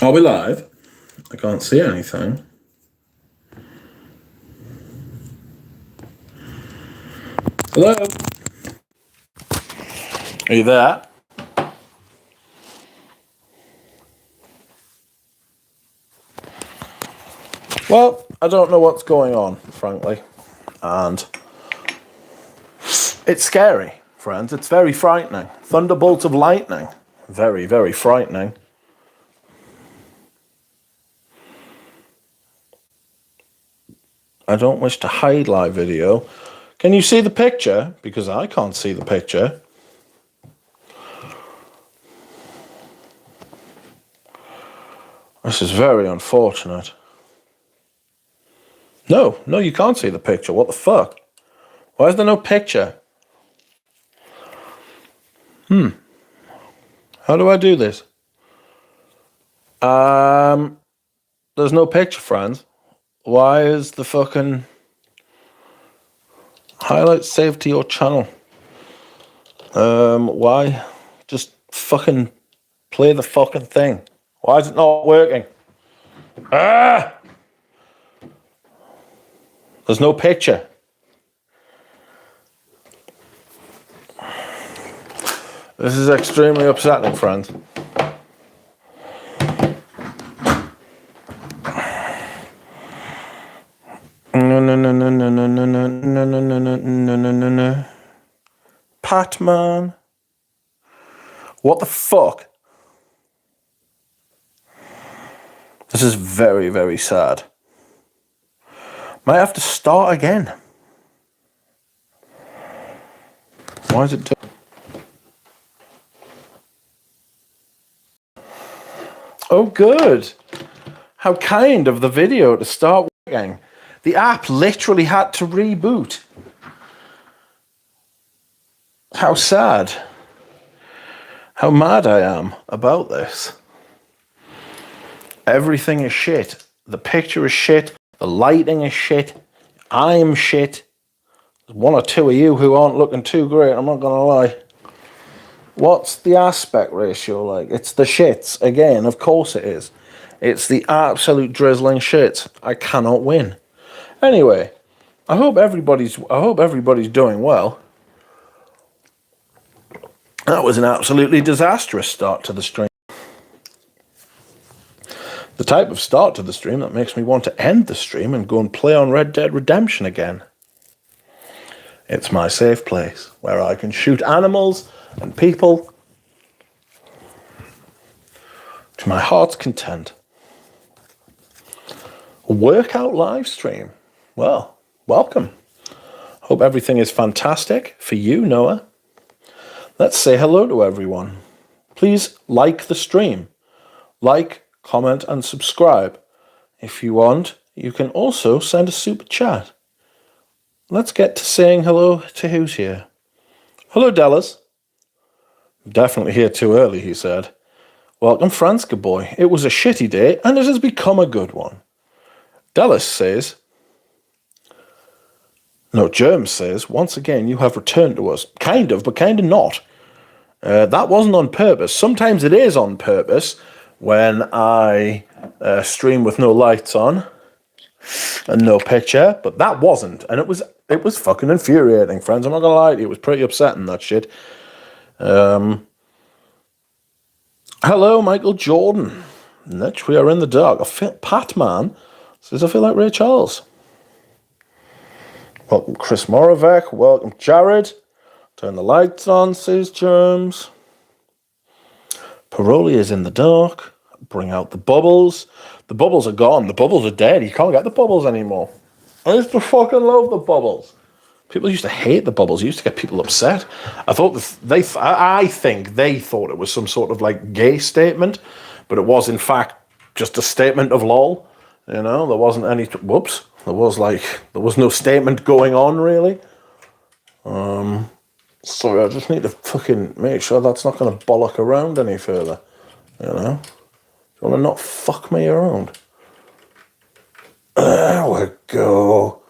Are we live? I can't see anything. Hello? Are you there? Well, I don't know what's going on, frankly. And it's scary, friends. It's very frightening. Thunderbolts of lightning. Very, very frightening. I don't wish to hide live video. Can you see the picture? Because I can't see the picture. This is very unfortunate. No, you can't see the picture. What the fuck? Why is there no picture? How do I do this? There's no picture, friends. Why is the fucking highlight saved to your channel? Why? Just fucking play the fucking thing. Why is it not working? There's no picture. This is extremely upsetting, friends. No. Patman. What the fuck? This is very, very sad. Might have to start again. Why is it doing? Oh, good. How kind of the video to start working. The app literally had to reboot. How sad. How mad I am about this. Everything is shit. The picture is shit. The lighting is shit. I'm shit. There's one or two of you who aren't looking too great, I'm not going to lie. What's the aspect ratio like? It's the shits. Again, of course it is. It's the absolute drizzling shits. I cannot win. Anyway, I hope everybody's doing well. That was an absolutely disastrous start to the stream. The type of start to the stream that makes me want to end the stream and go and play on Red Dead Redemption again. It's my safe place where I can shoot animals and people to my heart's content. A workout live stream. Well, welcome. Hope everything is fantastic for you, Noah. Let's say hello to everyone. Please like the stream. Like, comment, and subscribe. If you want, you can also send a super chat. Let's get to saying hello to who's here. Hello, Dallas. Definitely here too early, he said. Welcome, Franska boy. It was a shitty day, and it has become a good one. Dallas says... No, Germ says, once again, you have returned to us. Kind of, but kind of not. That wasn't on purpose. Sometimes it is on purpose when I stream with no lights on and no picture, but that wasn't. And it was fucking infuriating, friends. I'm not going to lie to you. It was pretty upsetting, that shit. Hello, Michael Jordan. Niche, we are in the dark. Patman says, I feel like Ray Charles. Welcome, Chris Moravec. Welcome, Jared. Turn the lights on, says Germs. Paroli is in the dark. Bring out the bubbles. The bubbles are gone. The bubbles are dead. You can't get the bubbles anymore. I used to fucking love the bubbles. People used to hate the bubbles. It used to get people upset. I think they thought it was some sort of like gay statement, but it was in fact just a statement of lol. You know, there wasn't any. Whoops. There was no statement going on, really. Sorry, I just need to fucking make sure that's not going to bollock around any further. You know? You want to not fuck me around? There we go.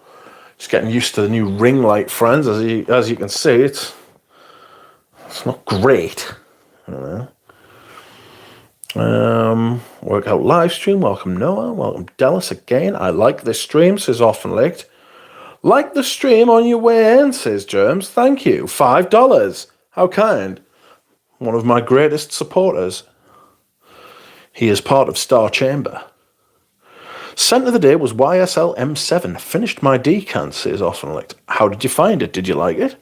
Just getting used to the new ring light, friends. As you can see, it's not great. You know? Workout live stream. Welcome, Noah. Welcome, Dallas, again. I like this stream, says Often Licked. Like the stream on your way in, says Germs. Thank you. $5. How kind. One of my greatest supporters. He is part of Star Chamber. Scent of the day was YSL M7. Finished my decant, says Often Licked. How did you find it? Did you like it?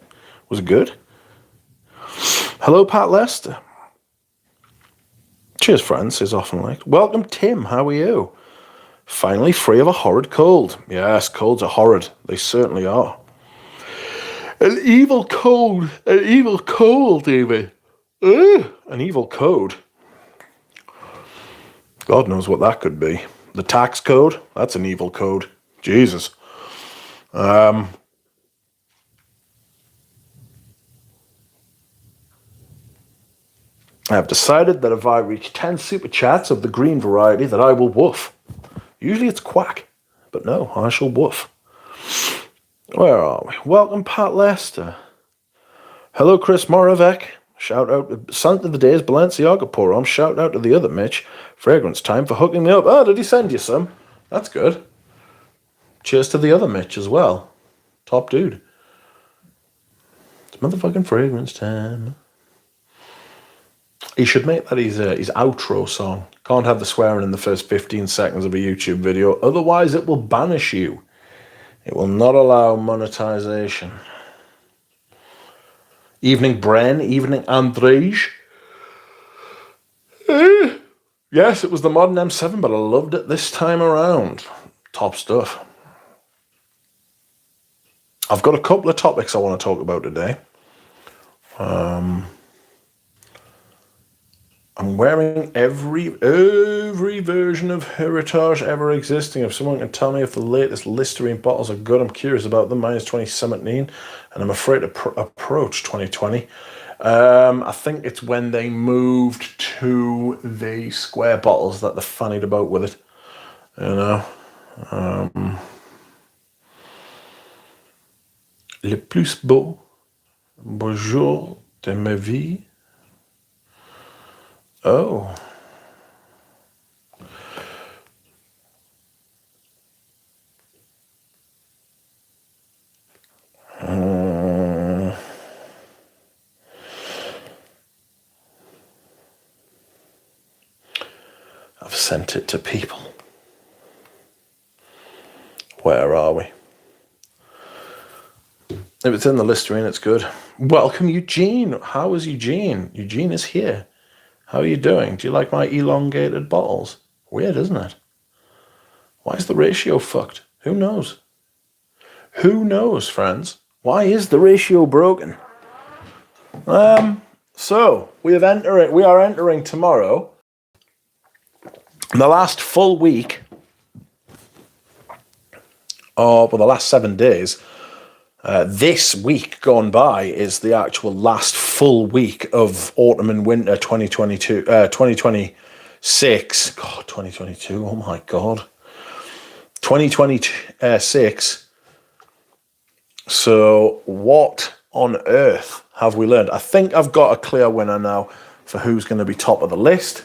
Was it good? Hello, Pat Lester. Cheers, friends, says Often Licked. Welcome, Tim. How are you? Finally free of a horrid cold. Yes, colds are horrid. They certainly are. An evil cold. An evil cold, David. An evil code. God knows what that could be. The tax code? That's an evil code. Jesus. I have decided that if I reach 10 super chats of the green variety that I will woof. Usually it's quack, but no, I shall woof. Where are we? Welcome, Pat Lester. Hello, Chris Moravec. Shout out. Scent of the day is Balenciaga Pour-On. Shout out to the other Mitch. Fragrance time for hooking me up. Oh, did he send you some? That's good. Cheers to the other Mitch as well. Top dude. It's motherfucking fragrance time. He should make that his outro song. Can't have the swearing in the first 15 seconds of a YouTube video, otherwise it will banish you. It will not allow monetization. Evening Bren, evening Andrej. Yes, it was the modern M7, but I loved it this time around. Top stuff. I've got a couple of topics I want to talk about today. I'm wearing every version of Heritage ever existing. If someone can tell me if the latest Listerine bottles are good, I'm curious about them. Mine is 2017, and I'm afraid to approach 2020. I think it's when they moved to the square bottles that they fannied about with it. You know. Le plus beau bonjour de ma vie. Oh. I've sent it to people. Where are we? If it's in the Listerine, it's good. Welcome, Eugene. How is Eugene? Eugene is here. How are you doing? Do you like my elongated bottles? Weird, isn't it? Why is the ratio fucked? Who knows? Who knows, friends? Why is the ratio broken? So we are entering tomorrow the last full week, or well, the last 7 days. This week gone by is the actual last full week of autumn and winter 2026. God, 2022. Oh my God. 2026. So what on earth have we learned? I think I've got a clear winner now for who's going to be top of the list.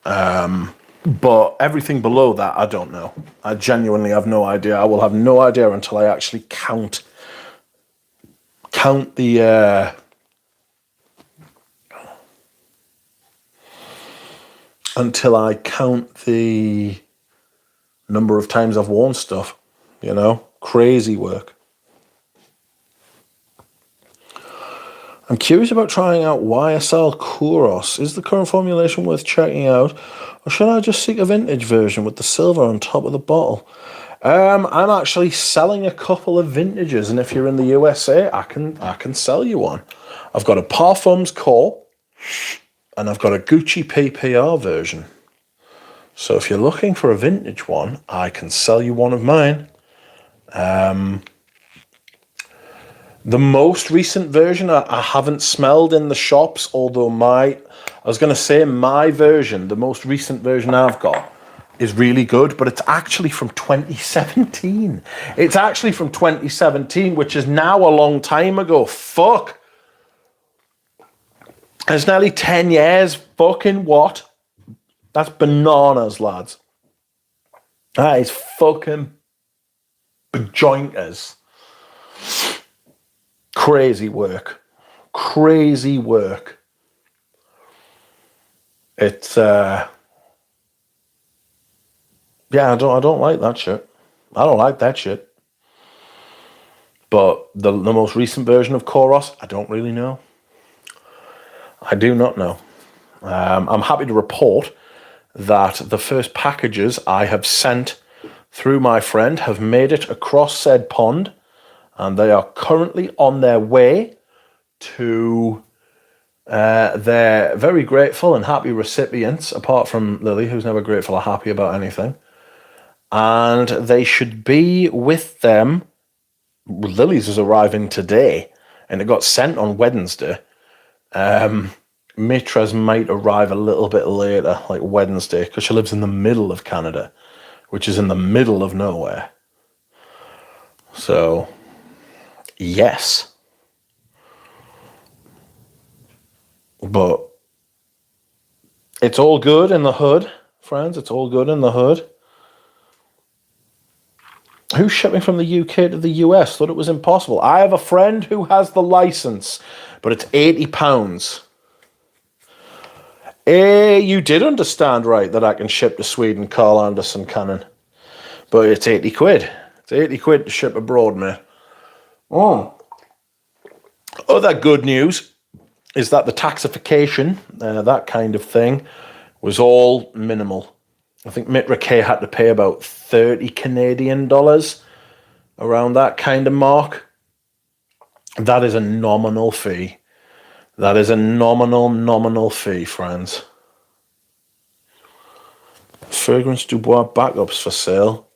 But everything below that, I don't know. I genuinely have no idea. I will have no idea until I actually count the number of times I've worn stuff. You know, crazy work. I'm curious about trying out YSL Kouros. Is the current formulation worth checking out, or should I just seek a vintage version with the silver on top of the bottle? I'm actually selling a couple of vintages, and if you're in the USA, I can sell you one. I've got a Parfums Core, and I've got a Gucci PPR version. So if you're looking for a vintage one, I can sell you one of mine. The most recent version I haven't smelled in the shops, although my version, the most recent version I've got, is really good, but it's actually from 2017. It's actually from 2017, which is now a long time ago. Fuck. It's nearly 10 years. Fucking what? That's bananas, lads. That is fucking bajoinkers. Crazy work. Crazy work. It's yeah, I don't like that shit. I don't like that shit. But the most recent version of Chorus, I don't really know. I do not know. I'm happy to report that the first packages I have sent through my friend have made it across said pond, and they are currently on their way to their very grateful and happy recipients, apart from Lily, who's never grateful or happy about anything. And they should be with them. Lily's is arriving today, and it got sent on Wednesday. Mitra's might arrive a little bit later, like Wednesday, because she lives in the middle of Canada, which is in the middle of nowhere. So, yes. But it's all good in the hood, friends. It's all good in the hood. Who's shipping from the UK to the US? Thought it was impossible. I have a friend who has the license, but it's £80. You did understand right that I can ship to Sweden, Carl Anderson Cannon. But it's 80 quid. It's 80 quid to ship abroad, mate. Oh. Other good news is that the taxification, that kind of thing, was all minimal. I think Mitra K had to pay about 30 Canadian dollars, around that kind of mark. That is a nominal fee. That is a nominal fee, friends. Fragrance Dubois backups for sale.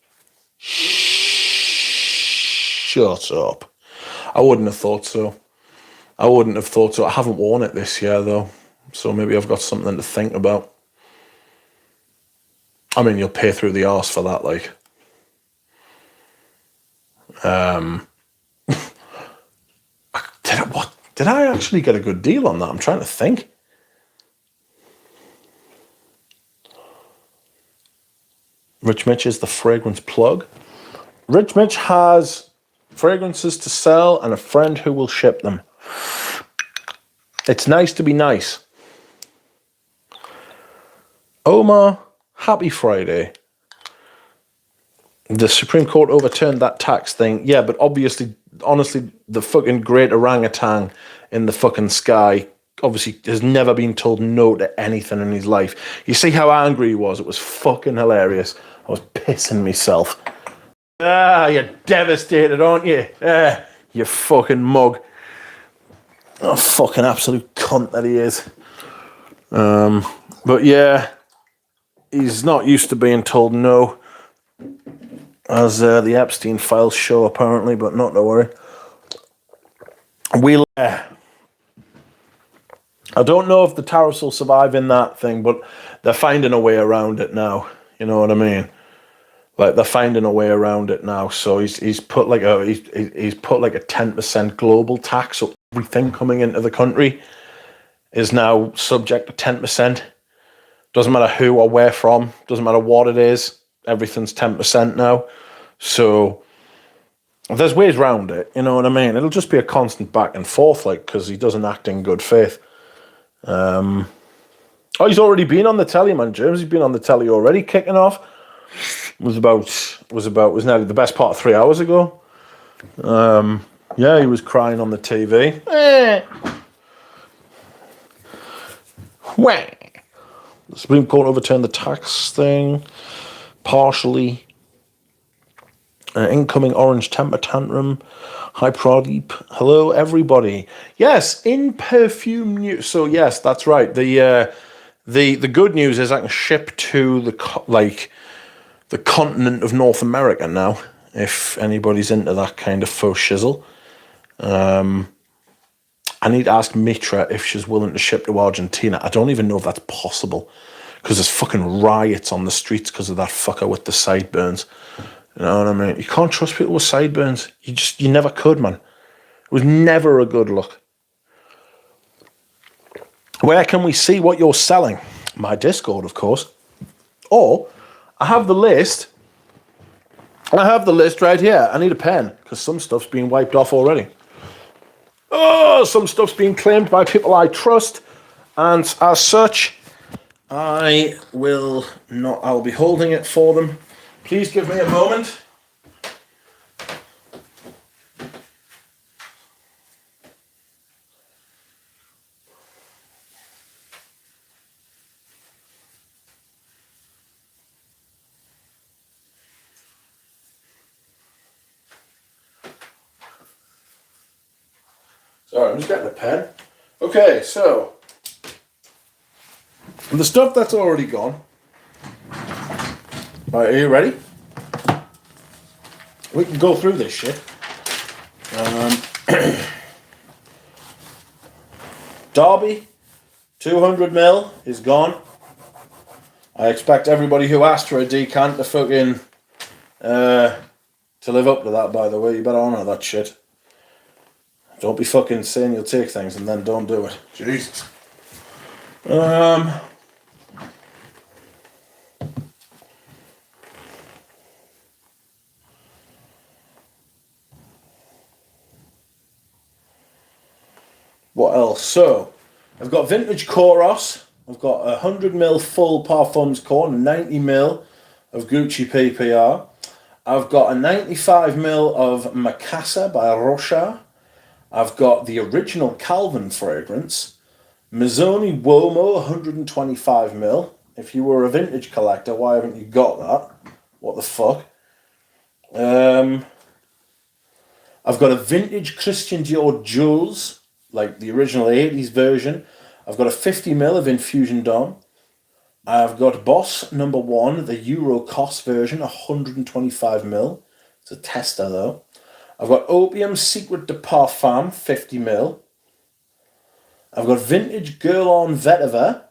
Shut up. I wouldn't have thought so. I haven't worn it this year, though. So maybe I've got something to think about. I mean, you'll pay through the arse for that, like. Did I actually get a good deal on that? I'm trying to think. Rich Mitch is the fragrance plug. Rich Mitch has fragrances to sell and a friend who will ship them. It's nice to be nice. Omar, happy Friday. The Supreme Court overturned that tax thing. Yeah, but obviously, honestly, the fucking great orangutan in the fucking sky obviously has never been told no to anything in his life. You see how angry he was? It was fucking hilarious. I was pissing myself. You're devastated, aren't you? You fucking mug. Oh, fucking absolute cunt that he is. But yeah, he's not used to being told no, as the Epstein files show, apparently, but not to worry. I don't know if the tariffs will survive in that thing, but they're finding a way around it now. You know what I mean? Like, they're finding a way around it now. So he's put like a 10% global tax, so everything coming into the country is now subject to 10%. Doesn't matter who or where from, doesn't matter what it is, everything's 10% now. So there's ways around it, you know what I mean? It'll just be a constant back and forth, like, because he doesn't act in good faith. He's already been on the telly, man, James. He's been on the telly already, kicking off. Was now the best part of 3 hours ago. Yeah, he was crying on the TV. The Supreme Court overturned the tax thing partially. Incoming orange temper tantrum. Hi, Pradeep. Hello, everybody. Yes, in perfume news. So yes, that's right. The good news is I can ship to the continent of North America now, if anybody's into that kind of faux shizzle. I need to ask Mitra if she's willing to ship to Argentina. I don't even know if that's possible, because there's fucking riots on the streets because of that fucker with the sideburns. You know what I mean? You can't trust people with sideburns. You never could, man. It was never a good look. Where can we see what you're selling? My Discord, of course. Or I have the list. I have the list right here. I need a pen because some stuff's been wiped off already. Oh, some stuff's been claimed by people I trust, and as such, I will not. I'll be holding it for them. Please give me a moment. Sorry, I'm just getting a pen. Okay, so the stuff that's already gone. Right, are you ready? We can go through this shit. Derby, 200ml is gone. I expect everybody who asked for a decant to fucking to live up to that. By the way, you better honour that shit. Don't be fucking saying you'll take things and then don't do it. Jesus. What else? So, I've got vintage Koros. I've got 100ml full Parfums corn, 90ml of Gucci PPR. I've got a 95ml of Macassa by Rocha. I've got the original Calvin fragrance, Mazzoni Uomo 125ml. If you were a vintage collector, why haven't you got that? What the fuck? I've got a vintage Christian Dior Jules, like the original 80s version. I've got a 50ml of Infusion Dom. I've got Boss number 1, the Euro Cost version, 125ml. It's a tester though. I've got Opium Secret de Parfum, 50ml. I've got Vintage Guerlain Vetiver,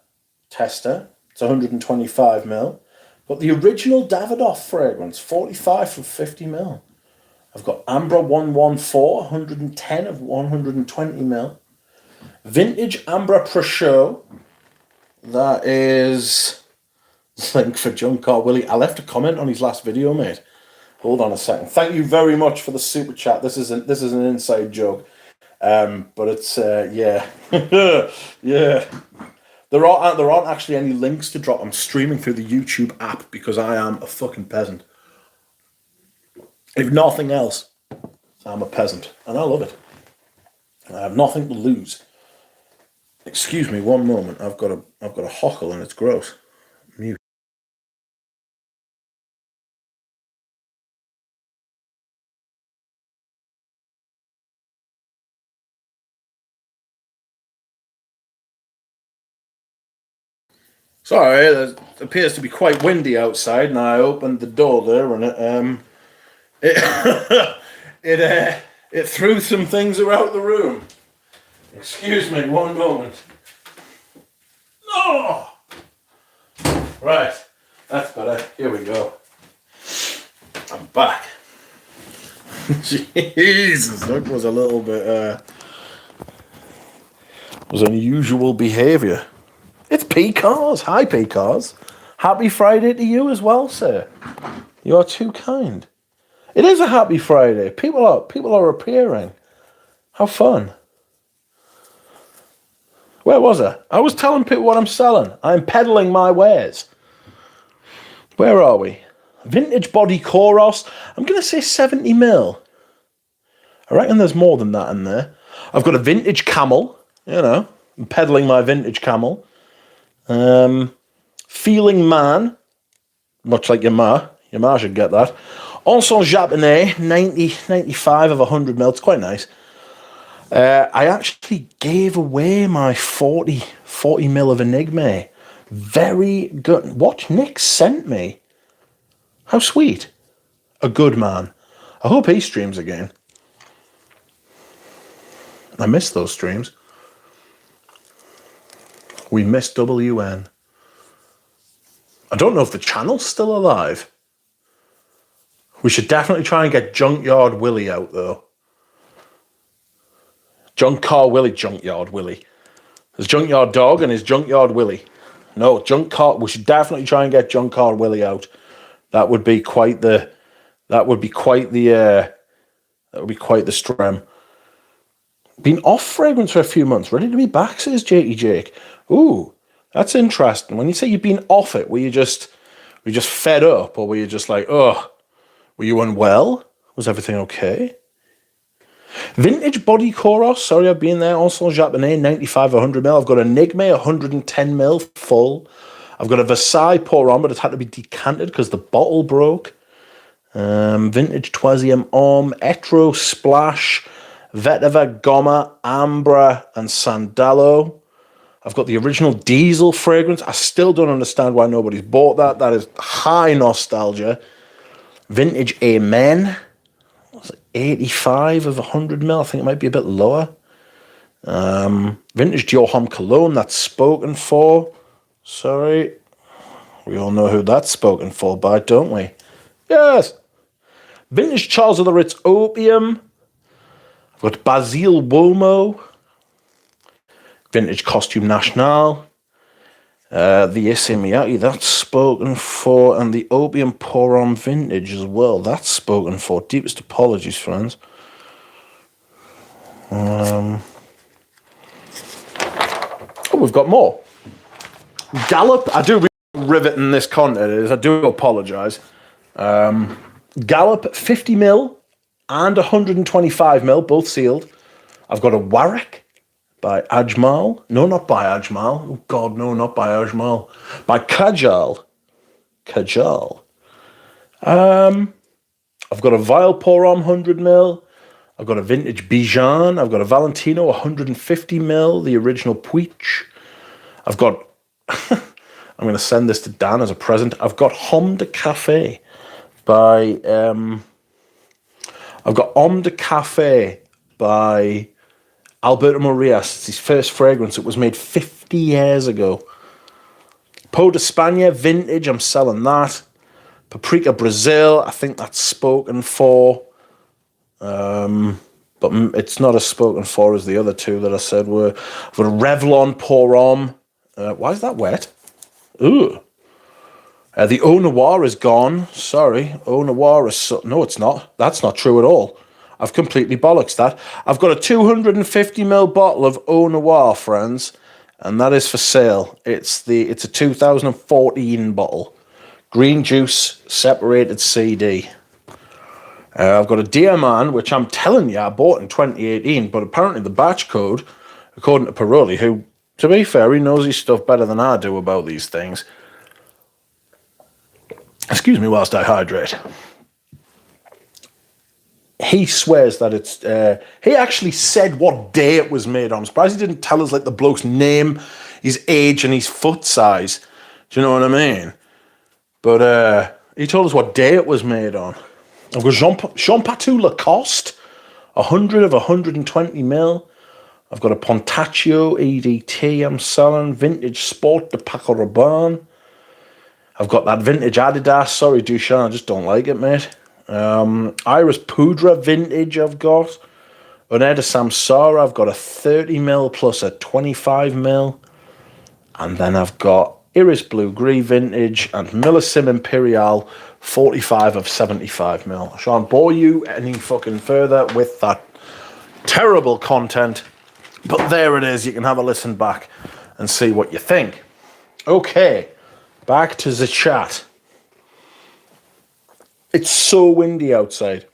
tester. It's 125ml. Got the original Davidoff fragrance, 45 from 50ml. I've got Ambra 114, 110 of 120ml. Vintage Ambra Prosciutto. That is link for Junk Car Willie. I left a comment on his last video, mate. Hold on a second. Thank you very much for the super chat. This is an inside joke, but it's yeah, yeah. There aren't actually any links to drop. I'm streaming through the YouTube app because I am a fucking peasant. If nothing else, I'm a peasant, and I love it. I have nothing to lose. Excuse me, one moment. I've got a hockle and it's gross. Mute. Sorry, it appears to be quite windy outside, and I opened the door there, and it threw some things around the room. Excuse me, one moment. Oh! Right, that's better. Here we go. I'm back. Jesus, that was a little bit was unusual behaviour. It's P-Cars. Hi, P-Cars. Happy Friday to you as well, sir. You are too kind. It is a happy Friday. People are appearing. How fun. Where was I? I was telling people what I'm selling. I'm peddling my wares. Where are we? Vintage Body Koros. I'm going to say 70ml. I reckon there's more than that in there. I've got a vintage Camel. You know, I'm peddling my vintage Camel. Feeling Man, much like your ma should get that. Ensemble Japonais, 95 of 100ml, it's quite nice. I actually gave away my 40ml of Enigma. Very good. What Nick sent me. How sweet. A good man. I hope he streams again. I miss those streams. We miss WN. I don't know if the channel's still alive. We should definitely try and get Junkyard Willie out, though. Junkyard Willie. There's Junkyard Dog and his Junkyard Willie. No, Junk Car. We should definitely try and get Junk Car Willie out. That would be quite the. That would be quite the. That would be quite the strum. Been off fragrance for a few months, ready to be back, says Jakey Jake. Ooh, that's interesting. When you say you've been off it, were you just fed up, or were you just like, oh, were you unwell? Was everything okay? Vintage Body Coros, sorry, I've been there. Also, Japonais, 95, 100ml. I've got a Nigme, 110ml full. I've got a Versailles pour on, but it had to be decanted because the bottle broke. Vintage Troisième Homme, Etro Splash, Vetiver, Goma, Ambra, and Sandalo. I've got the original Diesel fragrance. I still don't understand why nobody's bought that. That is high nostalgia. Vintage Amen. Was it 85 of 100ml? I think it might be a bit lower. Vintage Dior Homme Cologne. That's spoken for. Sorry. We all know who that's spoken for by, don't we? Yes. Vintage Charles of the Ritz Opium. I've got Basile Womo. Vintage Costume National. The Issey Miyake, that's spoken for. And the Opium Pour-On Vintage as well. That's spoken for. Deepest apologies, friends. Oh, we've got more. Gallop. I do riveting this content is. I do apologise. Gallop 50ml and 125ml, both sealed. I've got a Warwick by Ajmal. No, not by Ajmal. Oh, God, no, not by Ajmal. By Kajal. Kajal. I've got a Vial Pour-On 100ml. I've got a Vintage Bijan. I've got a Valentino 150ml, the original Puig. I've got... I'm going to send this to Dan as a present. I've got Homme de Café by... I've got Homme de Café by Alberto Morillas. It's his first fragrance. It was made 50 years ago. Peau d'Espagne Vintage. I'm selling that. Paprika Brazil. I think that's spoken for. But it's not as spoken for as the other two that I said were. I've got a Revlon Pour-On. Why is that wet? Ooh. The Eau Noir is gone. Sorry. Eau Noir is... No, it's not. That's not true at all. I've completely bollocks that. I've got a 250ml bottle of Eau Noir, friends. And that is for sale. It's a 2014 bottle. Green juice, separated CD. I've got a Dear Man, which I'm telling you I bought in 2018. But apparently the batch code, according to Paroli, who, to be fair, he knows his stuff better than I do about these things. Excuse me whilst I hydrate. He swears that it's... he actually said what day it was made on. I'm surprised he didn't tell us like the bloke's name, his age, and his foot size. Do you know what I mean? But he told us what day it was made on. I've got Jean Patou Lacoste, 100 of 120ml. I've got a Pontaccio EDT I'm selling. Vintage Sport de Paco Rabanne. I've got that vintage Adidas. Sorry, Duchamp, I just don't like it, mate. Iris Poudre Vintage I've got. Honneur de Samsara, I've got a 30ml plus a 25ml. And then I've got Iris Blue Gris Vintage and Millicim Imperial 45 of 75ml. I shan't bore you any fucking further with that terrible content. But there it is. You can have a listen back and see what you think. Okay. Back to the chat. It's so windy outside.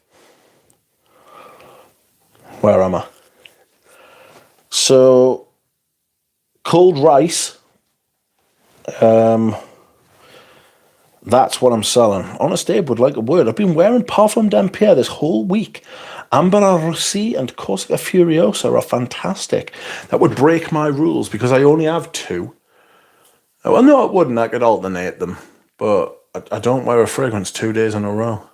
Where am I? So, cold rice. That's what I'm selling. Honest Abe would like a word. I've been wearing Parfum d'Empire this whole week. Ambra Rossi and Corsica Furiosa are fantastic. That would break my rules because I only have two. Well, no, it wouldn't. I could alternate them. But I don't wear a fragrance 2 days in a row.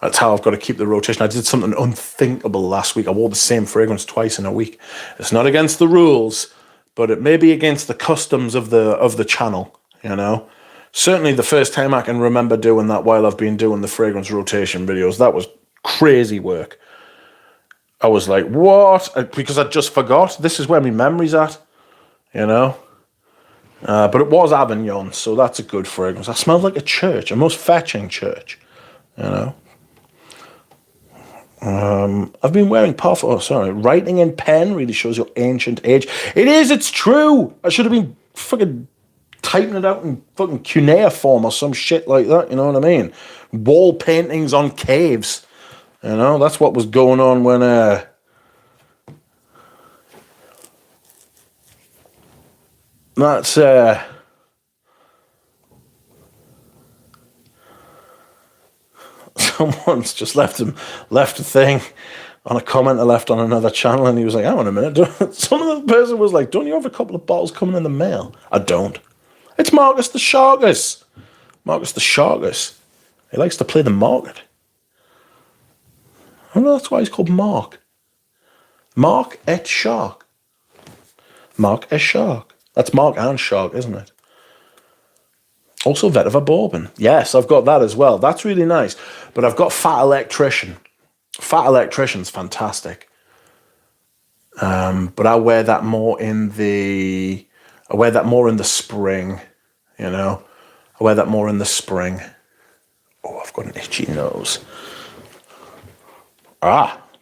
That's how I've got to keep the rotation. I did something unthinkable last week. I wore the same fragrance twice in a week. It's not against the rules, but it may be against the customs of the channel, you know. Certainly the first time I can remember doing that while I've been doing the fragrance rotation videos, that was crazy work. I was like, what? Because I just forgot. This is where my memory's at, you know. But it was Avignon, so that's a good fragrance. I smelled like a church, a most fetching church, you know. I've been wearing parfum. Oh, sorry. Writing in pen really shows your ancient age. It is. It's true. I should have been fucking typing it out in fucking cuneiform or some shit like that. You know what I mean? Wall paintings on caves. You know, that's what was going on when. That's. Someone's just left a thing on a comment I left on another channel, and he was like, hang on a minute. Some of the person was like, don't you have a couple of bottles coming in the mail? I don't. It's Marcus the Sharkus. Marcus the Sharkus. He likes to play the market. I know that's why he's called Mark. Mark et Shark. Mark et Shark. That's Mark and Shark, isn't it? Also Vetiver Bourbon. Yes, I've got that as well. That's really nice. But I've got Fat Electrician. Fat Electrician's fantastic. But I wear that more in the spring, you know. I wear that more in the spring. Oh, I've got an itchy nose.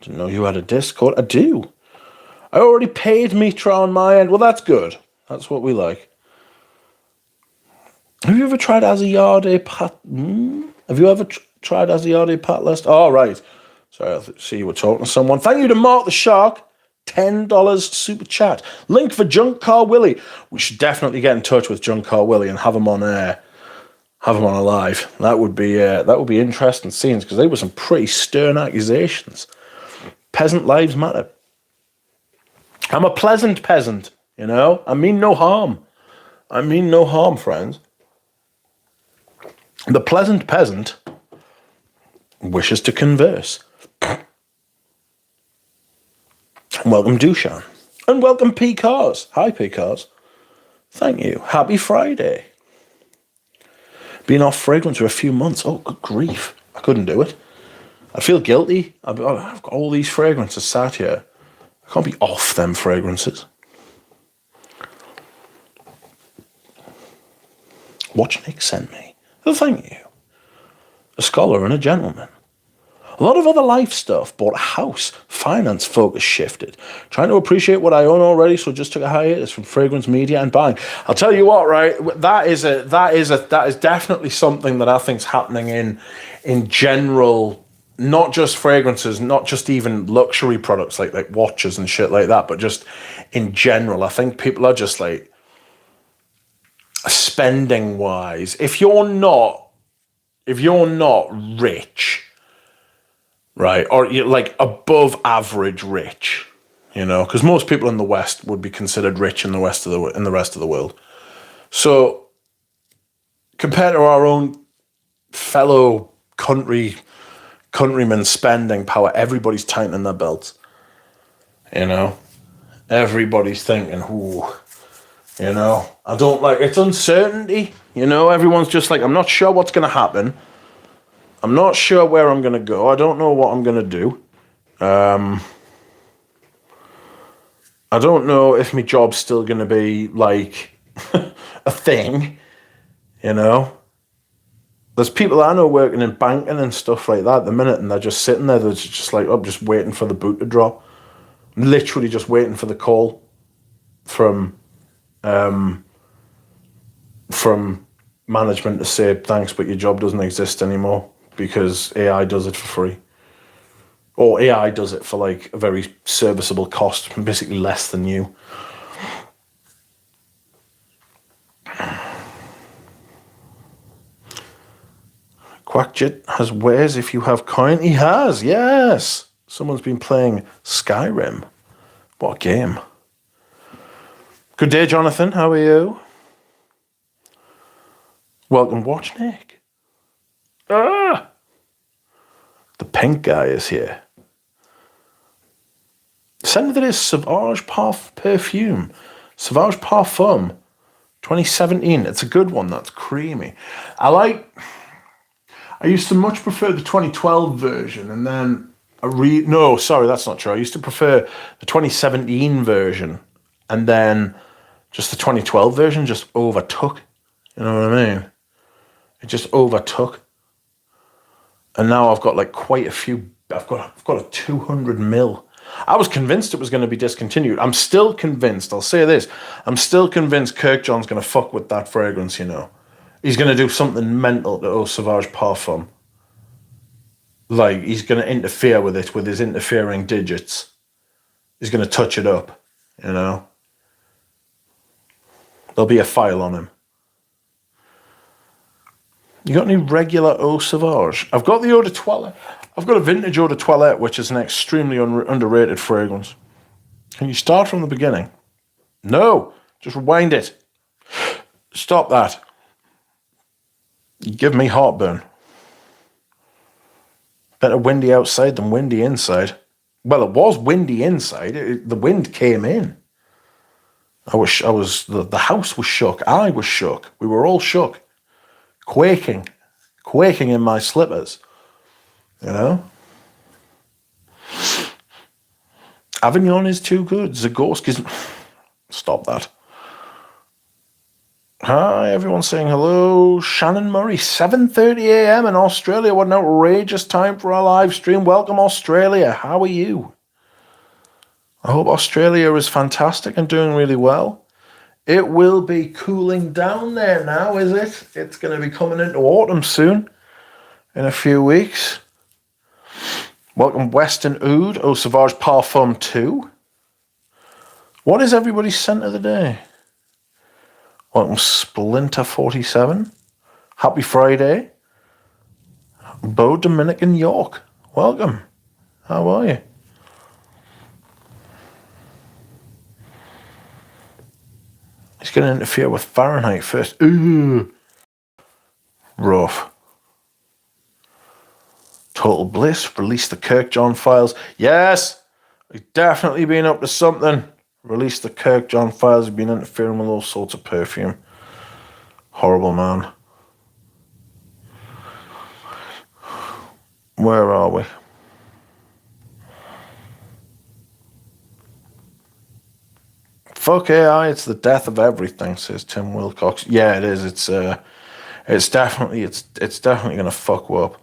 Didn't know you had a Discord. I do. I already paid Mitra on my end. Well, that's good. That's what we like. Have you ever tried Asiade Pat? Have you ever tried Asiade Pat List? Oh, right. Sorry, I see you were talking to someone. Thank you to Mark the Shark. $10 super chat. Link for Junk Car Willie. We should definitely get in touch with Junk Car Willie and have him on air. Have him on a live. That would be interesting scenes, because they were some pretty stern accusations. Peasant lives matter. I'm a pleasant peasant, you know. I mean no harm. I mean no harm, friends. The pleasant peasant wishes to converse. Welcome, Dushan. And welcome, P. Cars. Hi, P. Cars. Thank you. Happy Friday. Been off fragrance for a few months. Oh, good grief. I couldn't do it. I feel guilty. I've got all these fragrances sat here. I can't be off them fragrances. Watch Nick sent me. Oh, thank you. A scholar and a gentleman. A lot of other life stuff. Bought a house. Finance focus shifted. Trying to appreciate what I own already, so just took a hiatus from fragrance, media, and buying. I'll tell you what, right? That is definitely something that I think's happening in general. Not just fragrances, not just even luxury products like watches and shit like that, but just in general. I think people are just like, spending wise, if you're not rich, right, or you're like above average rich, you know, because most people in the West would be considered rich in the rest of the world. So compared to our own fellow countrymen spending power, everybody's tightening their belts. You know, everybody's thinking, ooh. You know, I don't like, it's uncertainty. You know, everyone's just like, I'm not sure what's going to happen. I'm not sure where I'm going to go. I don't know what I'm going to do. I don't know if my job's still going to be like a thing. You know, there's people I know working in banking and stuff like that at the minute, and they're just sitting there. They're just like, I'm just waiting for the boot to drop. Literally just waiting for the call from management to say thanks, but your job doesn't exist anymore because AI does it for free, or AI does it for like a very serviceable cost, basically less than you. Quackjit has wares if you have coin. He has, yes. Someone's been playing Skyrim. What a game. Good day, Jonathan. How are you? Welcome, Watch Nick. The pink guy is here. Send me this Sauvage Perfume. Sauvage Parfum 2017. It's a good one. That's creamy. I used to much prefer the 2012 version, and then that's not true. I used to prefer the 2017 version, and then Just the 2012 version just overtook. You know what I mean? It just overtook. And now I've got like quite a few. I've got a 200 mil. I was convinced it was going to be discontinued. I'm still convinced. I'll say this. I'm still convinced Kirkjohn's going to fuck with that fragrance, you know. He's going to do something mental to Eau Sauvage Parfum. Like, he's going to interfere with it with his interfering digits. He's going to touch it up, you know. There'll be a file on him. You got any regular Eau Sauvage? I've got the Eau de Toilette. I've got a vintage Eau de Toilette, which is an extremely underrated fragrance. Can you start from the beginning? No, just rewind it. Stop that. You give me heartburn. Better windy outside than windy inside. Well, it was windy inside. The wind came in. The house was shook. I was shook. We were all shook. Quaking in my slippers, you know. Avignon is too good. Zagorski's. Stop that. Hi, everyone's saying hello. Shannon Murray, 7:30 a.m. in Australia. What an outrageous time for our live stream. Welcome, Australia. How are you? I hope Australia is fantastic and doing really well. It will be cooling down there now, is it? It's going to be coming into autumn soon, in a few weeks. Welcome, Western Oud, Eau Sauvage Parfum 2. What is everybody's scent of the day? Welcome, Splinter 47. Happy Friday. Bo Dominican York. Welcome. How are you? He's going to interfere with Fahrenheit first. Ooh. Rough. Total Bliss. Release the Kirkjohn files. Yes. He's definitely been up to something. Release the Kirkjohn files. He's been interfering with all sorts of perfume. Horrible man. Where are we? Fuck AI, it's the death of everything, says Tim Wilcox. Yeah, it is. It's definitely going to fuck up.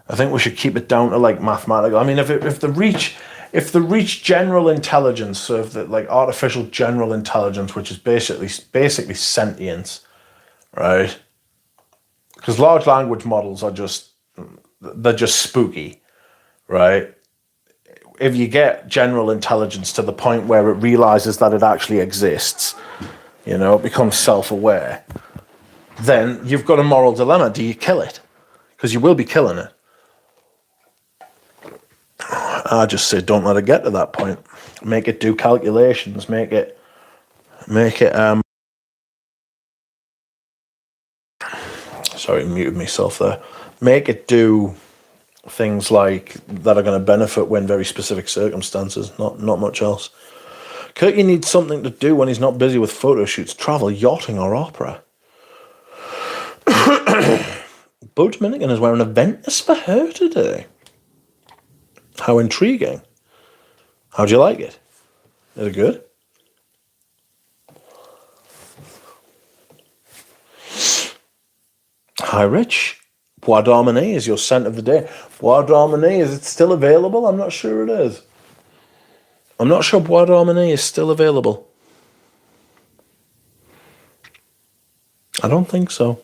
I think we should keep it down to like mathematical. I mean, if the reach general intelligence, so if the like artificial general intelligence, which is basically sentience, right? Because large language models are just spooky, right? If you get general intelligence to the point where it realizes that it actually exists, you know, it becomes self-aware, then you've got a moral dilemma. Do you kill it? Because you will be killing it. I just say don't let it get to that point. Make it do calculations. Make it sorry, muted myself there. Make it do things like that are going to benefit when very specific circumstances, not much else. Kirky needs something to do when he's not busy with photo shoots, travel, yachting, or opera. Bo Dominican is wearing a Ventus for her today. How intriguing. How'd you like it? Is it good? Hi, Rich. Bois d'Armani is your scent of the day. Bois d'Armani, is it still available? I'm not sure it is. I'm not sure Bois d'Armani is still available. I don't think so.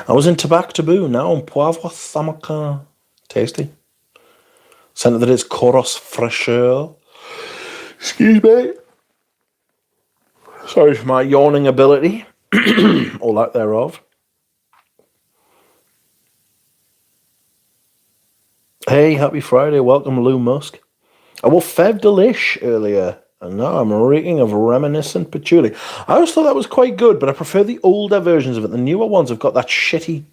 I was in Tabac Taboo, now on Poivre Samarcand. Tasty. Scent of the day is Coros Fraîcheur. Excuse me. Sorry for my yawning ability. Or lack thereof. Hey, happy Friday. Welcome, Lou Musk. I wore Fève de Liche earlier, and now I'm reeking of reminiscent patchouli. I always thought that was quite good, but I prefer the older versions of it. The newer ones have got that shitty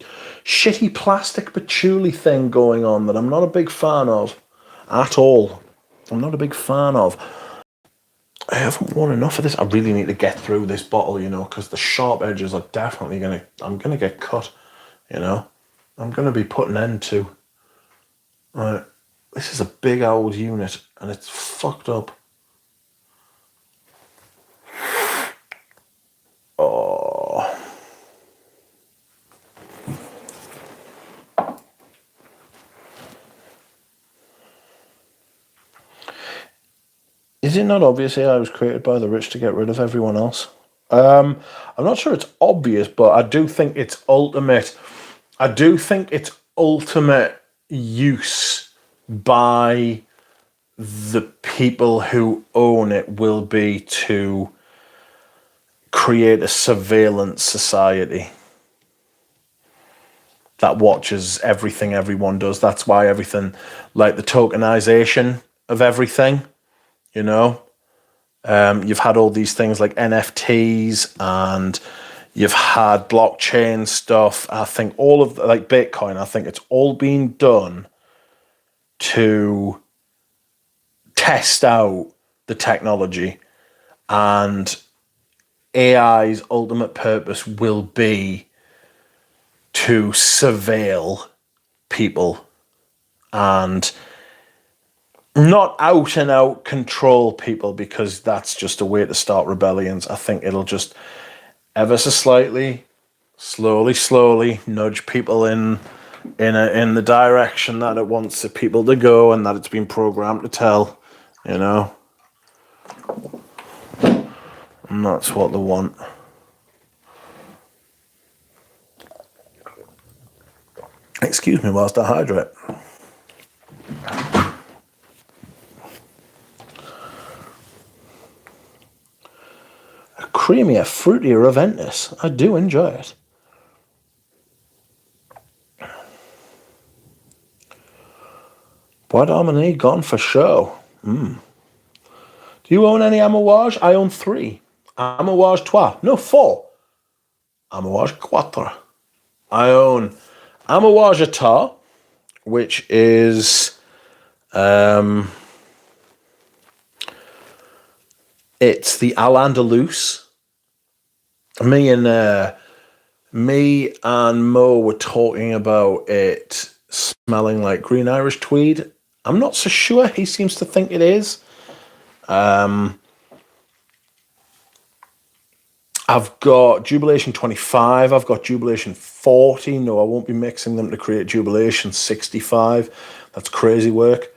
plastic patchouli thing going on that I'm not a big fan of at all. I'm not a big fan of. I haven't worn enough of this. I really need to get through this bottle, you know, because the sharp edges are definitely I'm going to get cut, you know. I'm going to be put an end to. Right, this is a big old unit, and it's fucked up. Is it not obvious AI was created by the rich to get rid of everyone else? I'm not sure it's obvious, but I do think its ultimate. I do think its ultimate use by the people who own it will be to create a surveillance society that watches everything everyone does. That's why everything, like the tokenization of everything, you know, you've had all these things like NFTs and you've had blockchain stuff. I think all of like Bitcoin, I think it's all been done to test out the technology, and AI's ultimate purpose will be to surveil people and not out and out control people, because that's just a way to start rebellions. I think it'll just ever so slightly, slowly nudge people in the direction that it wants the people to go and that it's been programmed to tell, you know. And that's what they want. Excuse me whilst I hydrate. A creamier, fruitier Aventus. I do enjoy it. Bois d'Harmonie gone for show. Do you own any Amouage? I own 3. Amouage 3. No, 4. Amouage 4. I own Amouage Atar, which is it's the Al-Andalus. Me and Mo were talking about it smelling like green Irish tweed. I'm not so sure. He seems to think it is. I've got Jubilation 25. I've got Jubilation 40. No, I won't be mixing them to create Jubilation 65. That's crazy work.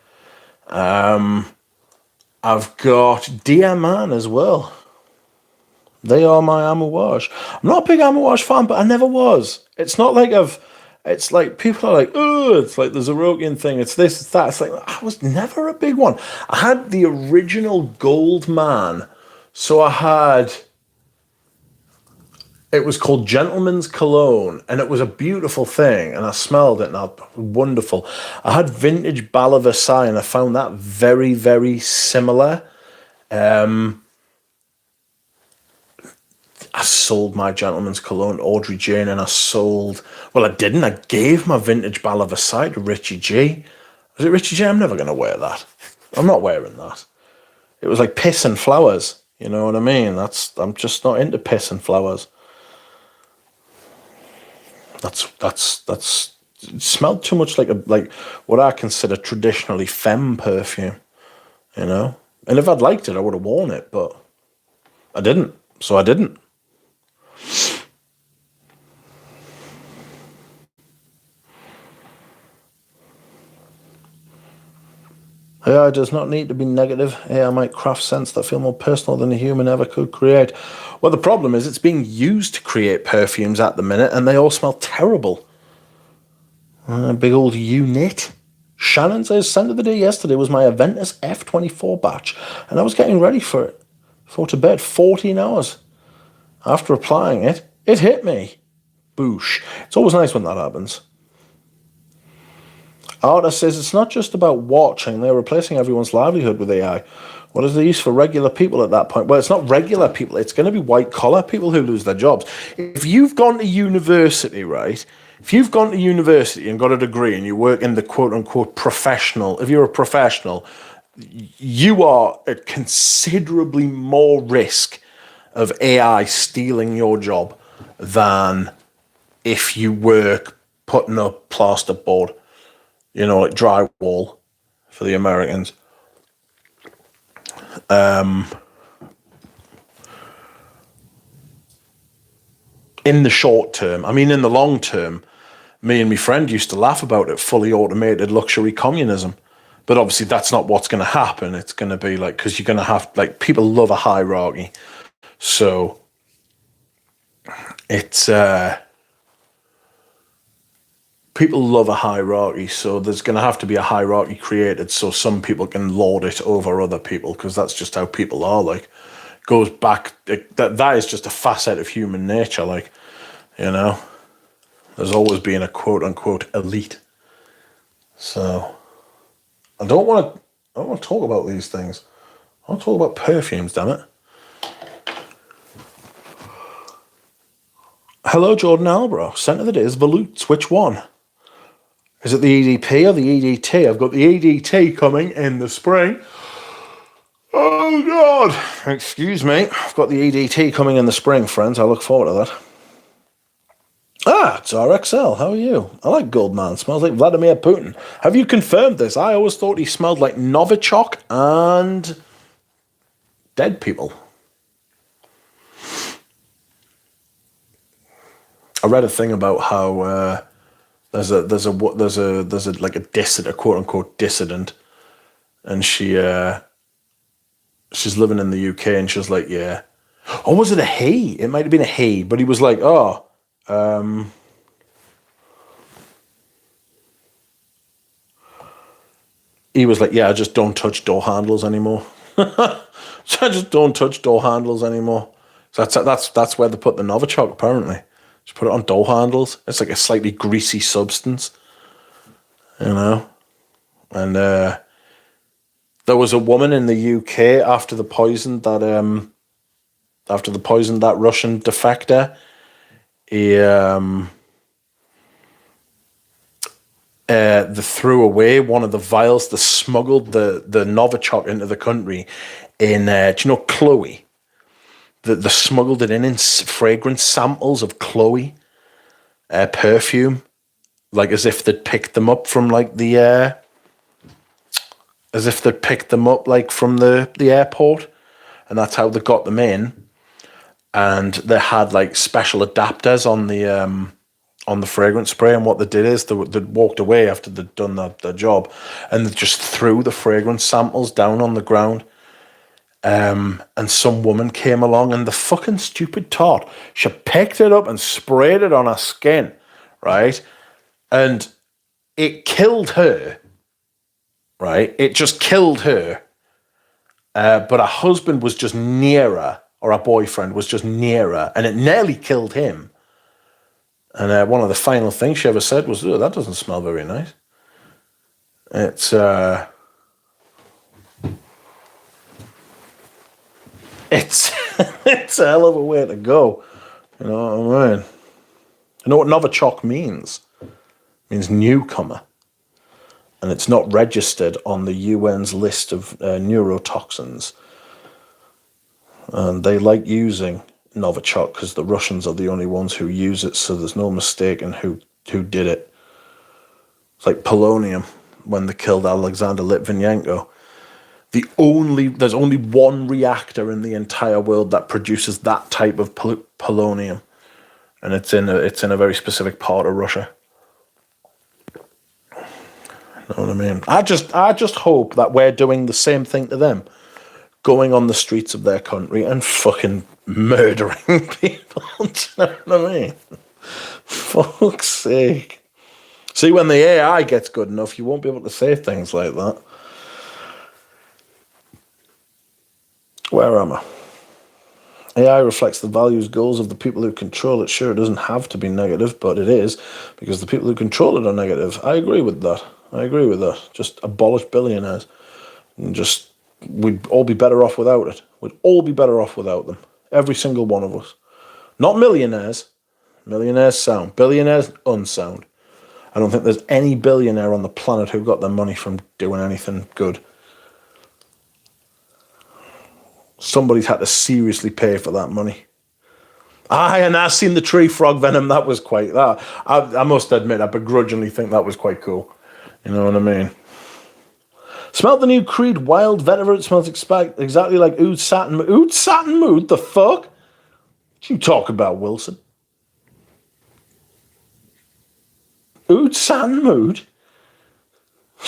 I've got Diamant as well. They are my Amouage. I'm not a big Amouage fan, but I never was. It's not like it's like people are like, oh, it's like the Zerokian thing. It's this, it's that. It's like, I was never a big one. I had the original Gold Man. So I had, it was called Gentleman's Cologne, and it was a beautiful thing, and I smelled it, and it was wonderful. I had Vintage Bala Versailles, and I found that very, very similar. I sold my Gentleman's Cologne to Audrey Jane, and I didn't. I gave my Vintage Bala Versailles to Richie G. Was it Richie G? I'm never going to wear that. I'm not wearing that. It was like piss and flowers. You know what I mean? I'm just not into piss and flowers. That's it smelled too much like what I consider traditionally femme perfume, you know. And if I'd liked it, I would have worn it, but I didn't. So I didn't. AI does not need to be negative. AI might craft scents that feel more personal than a human ever could create. Well, the problem is it's being used to create perfumes at the minute, and they all smell terrible. Big old unit. Shannon says, scent of the day yesterday was my Aventus F24 batch, and I was getting ready for it. Before to bed, 14 hours. After applying it, it hit me. Boosh. It's always nice when that happens. Artist says it's not just about watching, they're replacing everyone's livelihood with AI. What is the use for regular people at that point? Well, it's not regular people, it's going to be white collar people who lose their jobs. If you've gone to university, right? If you've gone to university and got a degree and you work in the quote unquote professional, if you're a professional, you are at considerably more risk of AI stealing your job than if you work putting up plasterboard. You know, like drywall for the Americans. In the short term, I mean, in the long term, me and my friend used to laugh about it, fully automated luxury communism. But obviously that's not what's going to happen. It's going to be like, because you're going to have, like, people love a hierarchy. So it's, people love a hierarchy. So there's going to have to be a hierarchy created so some people can lord it over other people, because that's just how people are. Like, goes back, that is just a facet of human nature. Like, you know, there's always been a quote unquote elite. So I don't want to talk about these things. I want to talk about perfumes, damn it. Hello, Jordan Albro. Scent of the day is Volutes. Which one? Is it the EDP or the EDT? I've got the EDT coming in the spring. Oh, God. Excuse me. I've got the EDT coming in the spring, friends. I look forward to that. Ah, it's RXL. How are you? I like Goldman. Smells like Vladimir Putin. Have you confirmed this? I always thought he smelled like Novichok and dead people. I read a thing about how there's a like a dissident, a quote unquote dissident, and she's living in the UK, and she was like, yeah. Oh, was it a he? It might have been a he, but he was like, oh, he was like, yeah, I just don't touch door handles anymore. So I just don't touch door handles anymore. So that's where they put the Novichok, apparently. Just put it on door handles. It's like a slightly greasy substance, you know. And there was a woman in the UK after the poisoned that Russian defector. They threw away one of the vials. They smuggled the Novichok into the country in, do you know Chloe? They smuggled it in fragrance samples of Chloe perfume, like as if they'd picked them up from like the from the airport, and that's how they got them in. And they had like special adapters on the fragrance spray, and what they did is they walked away after they'd done their job, and they just threw the fragrance samples down on the ground. And some woman came along, and the fucking stupid tart, she picked it up and sprayed it on her skin, right? And it killed her, right? It just killed her. But her husband was just near her, or her boyfriend was just near her, and it nearly killed him. And one of the final things she ever said was, oh, that doesn't smell very nice. It's a hell of a way to go. You know what I mean? You know what Novichok means? It means newcomer. And it's not registered on the UN's list of neurotoxins. And they like using Novichok because the Russians are the only ones who use it, so there's no mistaking who did it. It's like polonium when they killed Alexander Litvinenko. There's only one reactor in the entire world that produces that type of polonium, and it's in a very specific part of Russia. You know what I mean? I just hope that we're doing the same thing to them, going on the streets of their country and fucking murdering people. Do you know what I mean? Fuck's sake. See, when the AI gets good enough, you won't be able to say things like that. Where am I? AI reflects the values, goals of the people who control it. Sure, it doesn't have to be negative, but it is, because the people who control it are negative. I agree with that. Just abolish billionaires. And we'd all be better off without it. We'd all be better off without them. Every single one of us. Not millionaires. Millionaires sound. Billionaires unsound. I don't think there's any billionaire on the planet who got their money from doing anything good. Somebody's had to seriously pay for that money. And I've seen the tree frog venom. That was quite that. I must admit, I begrudgingly think that was quite cool. You know what I mean? Smelled the new Creed Wild Vetiver. It smells exactly like Oud Satin Mood. Oud Satin Mood? The fuck? What you talk about, Wilson? Oud Satin Mood?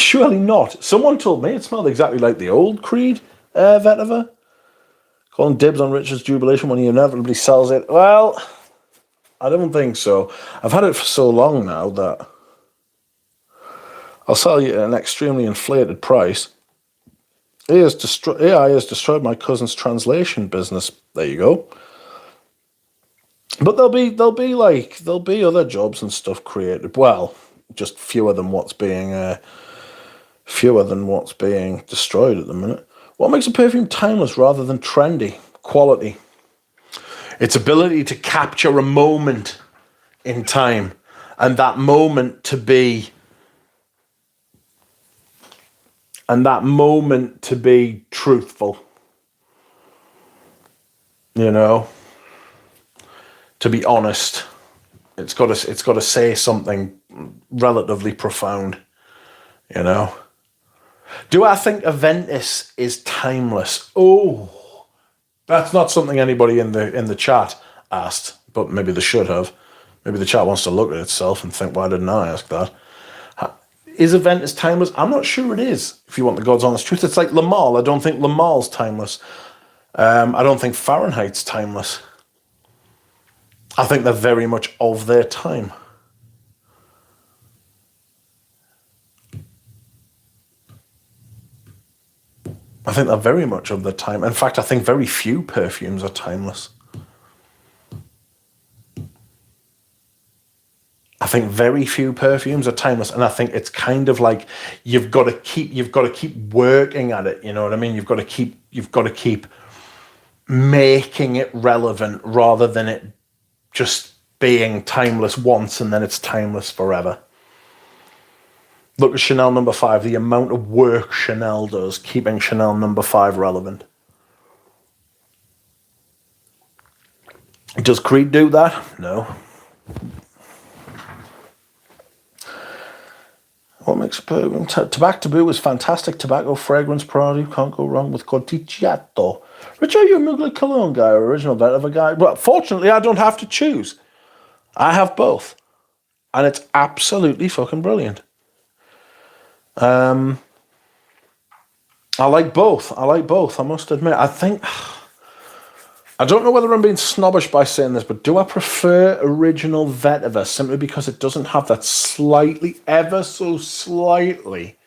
Surely not. Someone told me it smelled exactly like the old Creed vetiver. Calling dibs on Richard's jubilation when he inevitably sells it. Well, I don't think so. I've had it for so long now that I'll sell you at an extremely inflated price. AI has destroyed my cousin's translation business. There you go. But there'll be other jobs and stuff created. Well, just fewer than what's being destroyed at the minute. What makes a perfume timeless rather than trendy? Quality. Its ability to capture a moment in time, and that moment to be truthful. You know, to be honest. It's got to say something relatively profound. You know. Do I think Aventus is timeless? Oh, that's not something anybody in the chat asked, but maybe they should have. Maybe the chat wants to look at itself and think, why didn't I ask that? Is Aventus timeless? I'm not sure it is, if you want the God's honest truth. It's like Lamal. I don't think Lamal's timeless. I don't think Fahrenheit's timeless. I think they're very much of their time. I think they're very much of their time. In fact, I think very few perfumes are timeless. I think very few perfumes are timeless, and I think it's kind of like you've got to keep working at it. You know what I mean? You've got to keep making it relevant rather than it just being timeless once and then it's timeless forever. Look at Chanel No. 5, the amount of work Chanel does keeping Chanel No. 5 relevant. Does Creed do that? No. What makes a perfume? Tobacco Taboo is fantastic tobacco fragrance product. You can't go wrong with Corticciato. Rich, are you a Mugler Cologne guy or original vetiver guy? Well, fortunately, I don't have to choose. I have both. And it's absolutely fucking brilliant. I like both. I must admit. I don't know whether I'm being snobbish by saying this, but do I prefer original vetiver simply because it doesn't have that ever so slightly,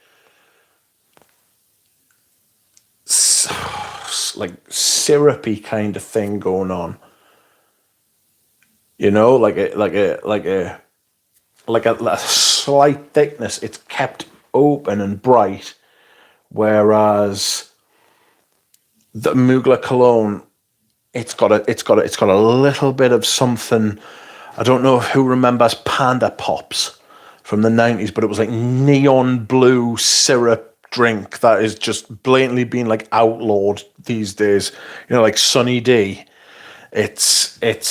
like syrupy kind of thing going on? You know, like a slight thickness. It's kept open and bright, whereas the Mugler Cologne, it's got a little bit of something. I don't know who remembers Panda Pops from the 90s, but it was like neon blue syrup drink that is just blatantly being like outlawed these days. You know, like Sunny D. It's like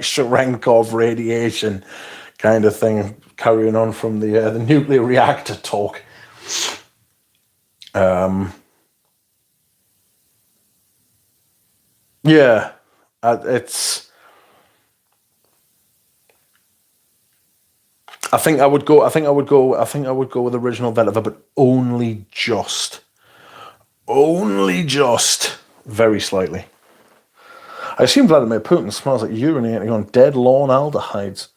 Cherenkov radiation kind of thing, carrying on from the nuclear reactor talk. Yeah, it's. I think I would go with original vetiver, but only just very slightly. I assume Vladimir Putin smells like urinating on dead lawn aldehydes.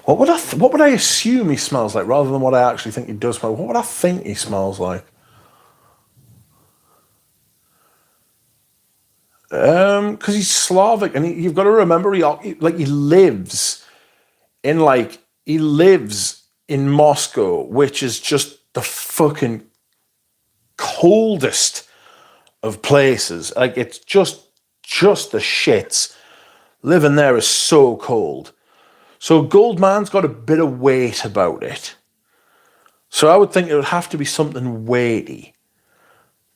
What would I assume he smells like rather than what I actually think he does smell? What would I think he smells like? Because he's Slavic, and you've got to remember he lives in Moscow, which is just the fucking coldest of places. Like, it's just the shits. Living there is so cold. So Goldman's got a bit of weight about it. So I would think it would have to be something weighty.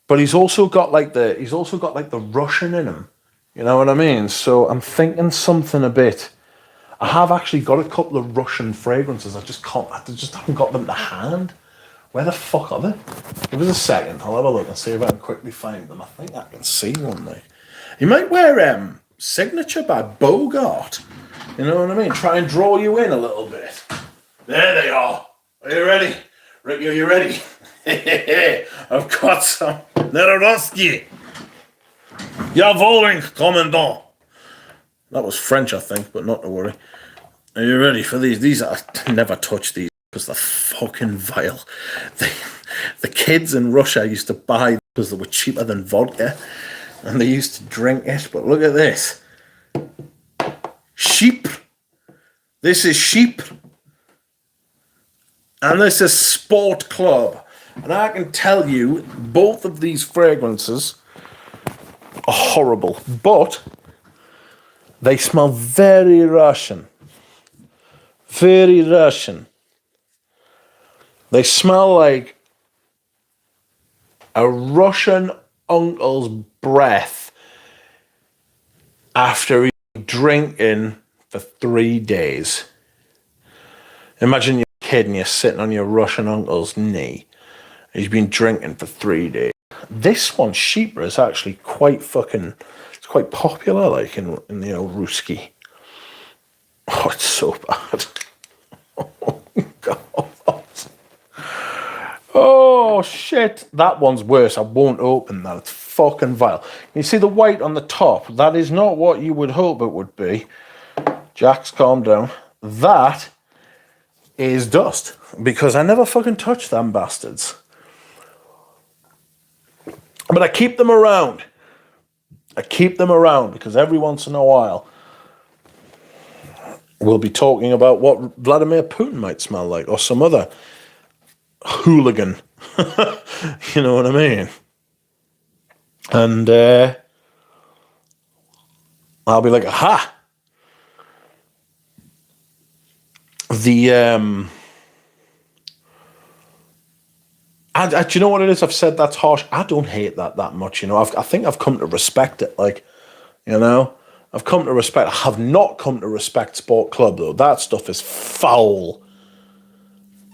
But he's also got like the Russian in him. You know what I mean? So I'm thinking something a bit. I have actually got a couple of Russian fragrances. I just haven't got them to hand. Where the fuck are they? Give us a second. I'll have a look and see if I can quickly find them. I think I can see one there. You might wear Signature by Bogart. You know what I mean? Try and draw you in a little bit. There they are. Are you ready? Ricky, are you ready? I've got some Nerodoski. Jawohl, Commandant. That was French, I think, but not to worry. Are you ready for these? These are... I never touch these because they're fucking vile. The kids in Russia used to buy because they were cheaper than vodka. And they used to drink it. But look at this. Sheep. This is sheep. And this is Sport Club. And I can tell you, both of these fragrances are horrible. But they smell very Russian. Very Russian. They smell like a Russian uncle's breath after drinking for 3 days. Imagine you're a kid and you're sitting on your Russian uncle's knee. He's been drinking for 3 days. This one, Sheepa, is actually quite fucking... It's quite popular, like, in the old Ruski. Oh, it's so bad. Oh, God. Oh, shit. That one's worse. I won't open that. It's fucking vile. You see the white on the top? That is not what you would hope it would be. Jax, calm down. That is dust. Because I never fucking touch them bastards. But I keep them around. I keep them around because every once in a while we'll be talking about what Vladimir Putin might smell like or some other hooligan. You know what I mean? And I'll be like, aha! Do you know what it is? I've said that's harsh. I don't hate that much, you know. I think I've come to respect it, like, you know. I've come to respect. I have not come to respect Sport Club, though. That stuff is foul.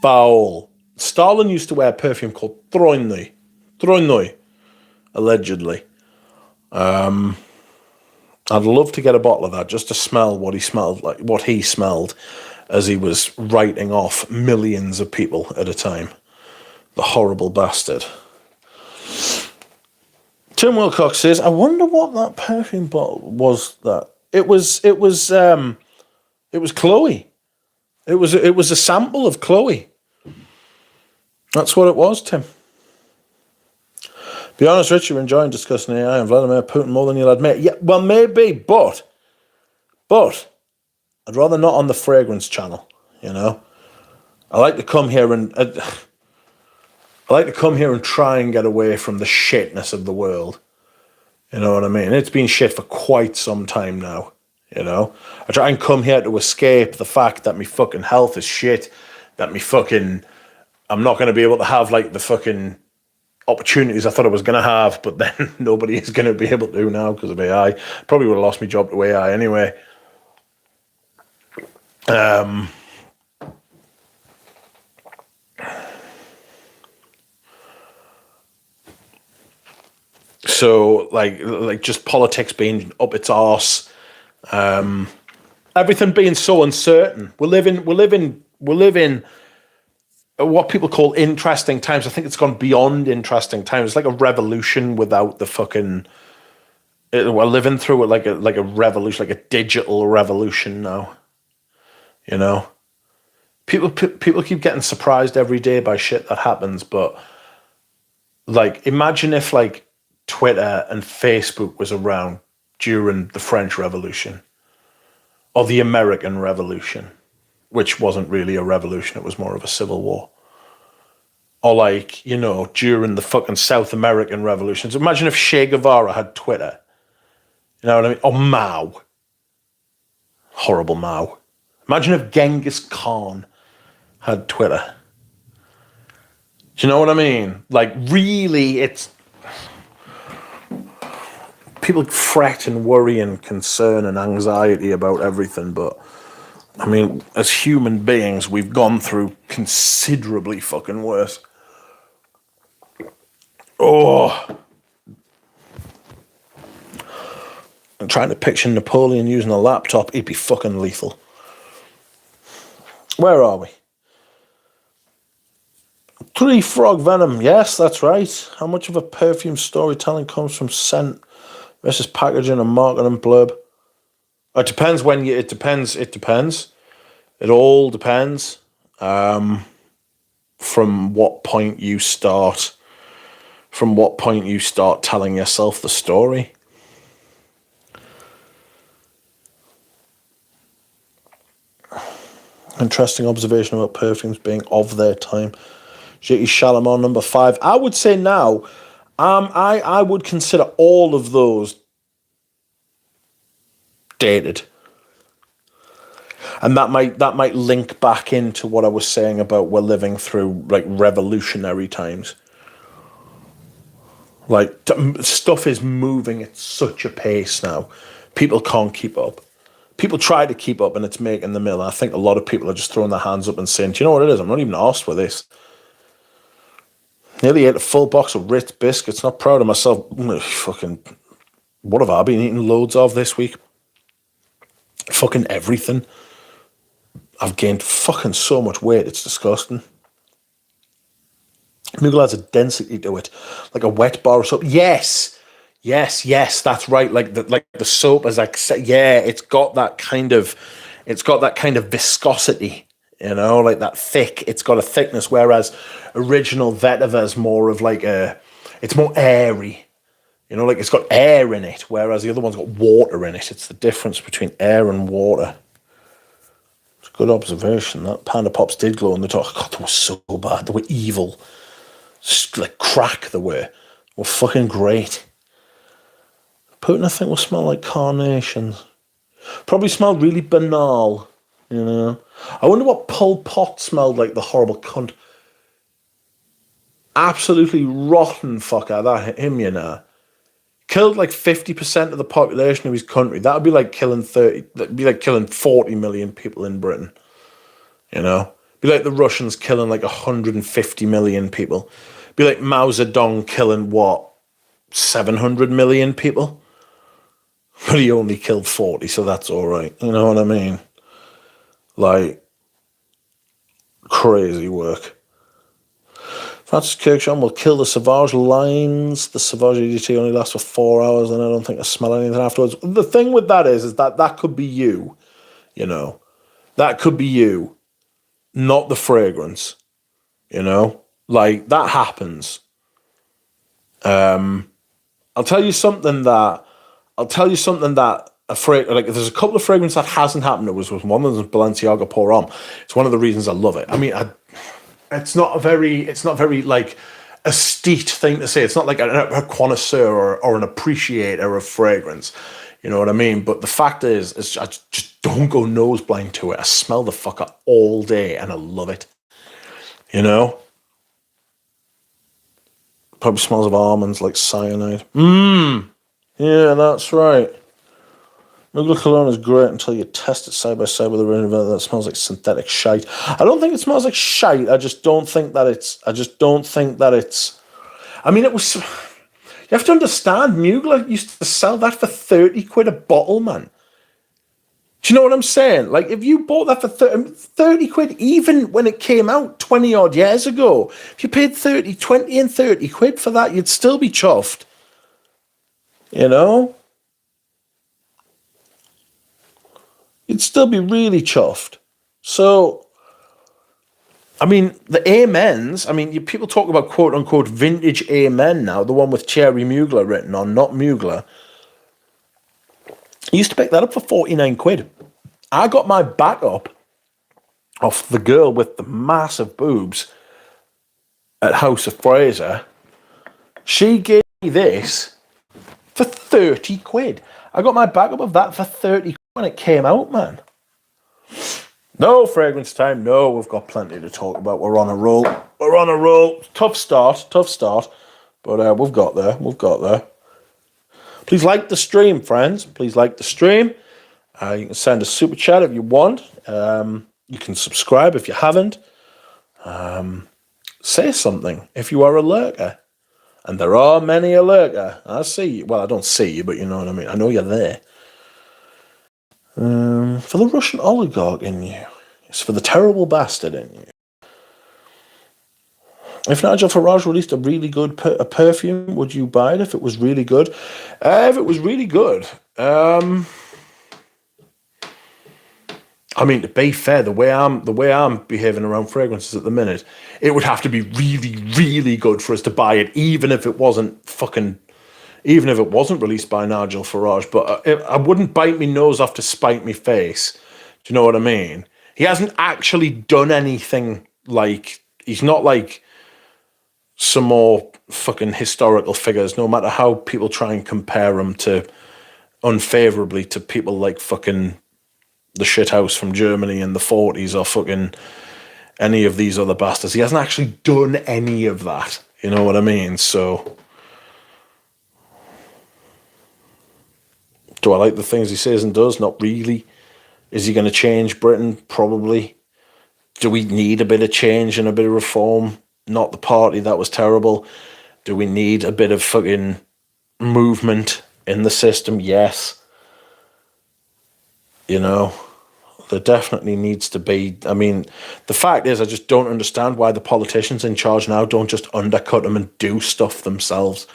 Foul. Stalin used to wear a perfume called Trojny. Trojny, allegedly. I'd love to get a bottle of that just to smell what he smelled like, what he smelled as he was writing off millions of people at a time. The horrible bastard. Tim Wilcox says, I wonder what that perfume bottle was. That it was Chloe. It was a sample of Chloe. That's what it was, Tim. Be honest, Rich, you're enjoying discussing AI and Vladimir Putin more than you'll admit. Yeah, well, maybe, but I'd rather not on the fragrance channel. You know, I like to come here and. I like to come here and try and get away from the shitness of the world. You know what I mean? It's been shit for quite some time now, you know? I try and come here to escape the fact that my fucking health is shit, that I'm not going to be able to have, like, the fucking opportunities I thought I was going to have, but then nobody is going to be able to now because of AI. Probably would have lost my job to AI anyway. So, like just politics being up its arse, everything being so uncertain. We live in what people call interesting times. I think it's gone beyond interesting times. It's like a revolution without the fucking. We're living through it like a revolution, like a digital revolution now. You know, people keep getting surprised every day by shit that happens, but like, imagine if like Twitter and Facebook was around during the French Revolution or the American Revolution, which wasn't really a revolution, it was more of a civil war. Or like, you know, during the fucking South American revolutions. Imagine if Che Guevara had Twitter. You know what I mean? Or Mao. Horrible Mao. Imagine if Genghis Khan had Twitter. Do you know what I mean? Like, really, it's... People fret and worry and concern and anxiety about everything, but I mean, as human beings, we've gone through considerably fucking worse. Oh. I'm trying to picture Napoleon using a laptop. He'd be fucking lethal. Where are we? Three frog venom. Yes, that's right. How much of a perfume storytelling comes from scent versus packaging and marketing blurb? It depends when you. It depends. It depends. It all depends. From what point you start. From what point you start telling yourself the story. Interesting observation about perfumes being of their time. J.E. Shalimar, number 5. I would say now, I would consider all of those dated. And that might link back into what I was saying about we're living through like revolutionary times. Like stuff is moving at such a pace now. People can't keep up. People try to keep up and it's making them ill. I think a lot of people are just throwing their hands up and saying, do you know what it is? I'm not even asked for this. Nearly ate a full box of Ritz biscuits. Not proud of myself. Fucking, what have I been eating loads of this week? Fucking everything. I've gained fucking so much weight. It's disgusting. Moogle has a density to it, like a wet bar of soap. Yes, that's right. Like the soap is like, yeah, it's got that kind of viscosity. You know, like that thick. It's got a thickness, whereas original vetiver is more of like it's more airy. You know, like it's got air in it, whereas the other one's got water in it. It's the difference between air and water. It's a good observation. That Panda Pops did glow in the dark. God, they were so bad. They were evil. Just like crack they were. They were fucking great. Putin, I think, will smell like carnations. Probably smelled really banal. You know, I wonder what Pol Pot smelled like, the horrible cunt. Absolutely rotten fucker, that him, you know. Killed like 50% of the population of his country. That would be like killing 40 million people in Britain. You know? Be like the Russians killing like 150 million people. Be like Mao Zedong killing, what, 700 million people? But he only killed 40, so that's all right. You know what I mean? Like, crazy work. Francis Kirksham will kill the Sauvage lines. The Sauvage EDT only lasts for 4 hours, and I don't think I smell anything afterwards. The thing with that is that could be you, you know. That could be you, not the fragrance, you know. Like, that happens. I'll tell you something that there's a couple of fragrances that hasn't happened. It was one of them, Balenciaga Pour Homme. It's one of the reasons I love it. I mean, it's not a very like esthete thing to say. It's not like a connoisseur or an appreciator of fragrance. You know what I mean? But the fact is I just don't go nose blind to it. I smell the fucker all day and I love it. You know? Probably smells of almonds like cyanide. Yeah, that's right. Mugler cologne is great until you test it side by side with a range that smells like synthetic shite. I don't think it smells like shite. I just don't think that it's. I mean, it was. You have to understand, Mugler used to sell that for 30 quid a bottle, man. Do you know what I'm saying? Like, if you bought that for 30 quid, even when it came out 20 odd years ago, if you paid 20 and 30 quid for that, you'd still be chuffed. You know? You'd still be really chuffed. So, I mean, the amens, people talk about quote-unquote vintage amen now, the one with Cherry Mugler written on, not Mugler. I used to pick that up for 49 quid. I got my back up off the girl with the massive boobs at House of Fraser. She gave me this for 30 quid. I got my back up of that for 30 quid when it came out, man. No fragrance time. No, we've got plenty to talk about. We're on a roll. Tough start. But we've got there. Please like the stream, friends. Please like the stream. You can send a super chat if you want. You can subscribe if you haven't. Say something if you are a lurker. And there are many a lurker. I see you. Well, I don't see you, but you know what I mean. I know you're there. For the Russian oligarch in you. It's for the terrible bastard in you. If Nigel Farage released a really good perfume, would you buy it if it was really good? If it was really good, I mean, to be fair, the way I'm behaving around fragrances at the minute, it would have to be really, really good for us to buy it, even if it wasn't released by Nigel Farage. But I wouldn't bite my nose off to spite my face. Do you know what I mean? He hasn't actually done anything like, he's not like some more fucking historical figures, no matter how people try and compare him to unfavorably to people like fucking the shithouse from Germany in the 40s or fucking any of these other bastards. He hasn't actually done any of that. You know what I mean? So, do I like the things he says and does? Not really. Is he going to change Britain? Probably. Do we need a bit of change and a bit of reform? Not the party, that was terrible. Do we need a bit of fucking movement in the system? Yes. You know, there definitely needs to be. I mean, the fact is, I just don't understand why the politicians in charge now don't just undercut them and do stuff themselves.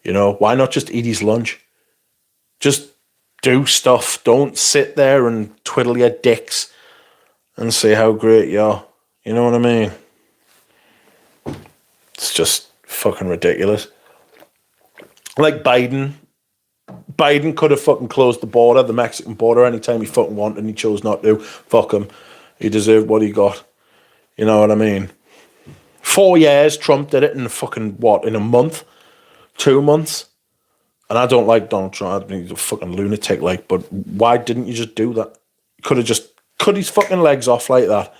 You know, why not just eat his lunch? Just do stuff. Don't sit there and twiddle your dicks and say how great you are. You know what I mean? It's just fucking ridiculous. Like Biden could have fucking closed the border, the Mexican border, anytime he fucking wanted, and he chose not to. Fuck him. He deserved what he got. You know what I mean? 4 years, Trump did it in fucking, what, in a month? 2 months? And I don't like Donald Trump. I mean, he's a fucking lunatic, like, but why didn't you just do that? Could have just cut his fucking legs off like that.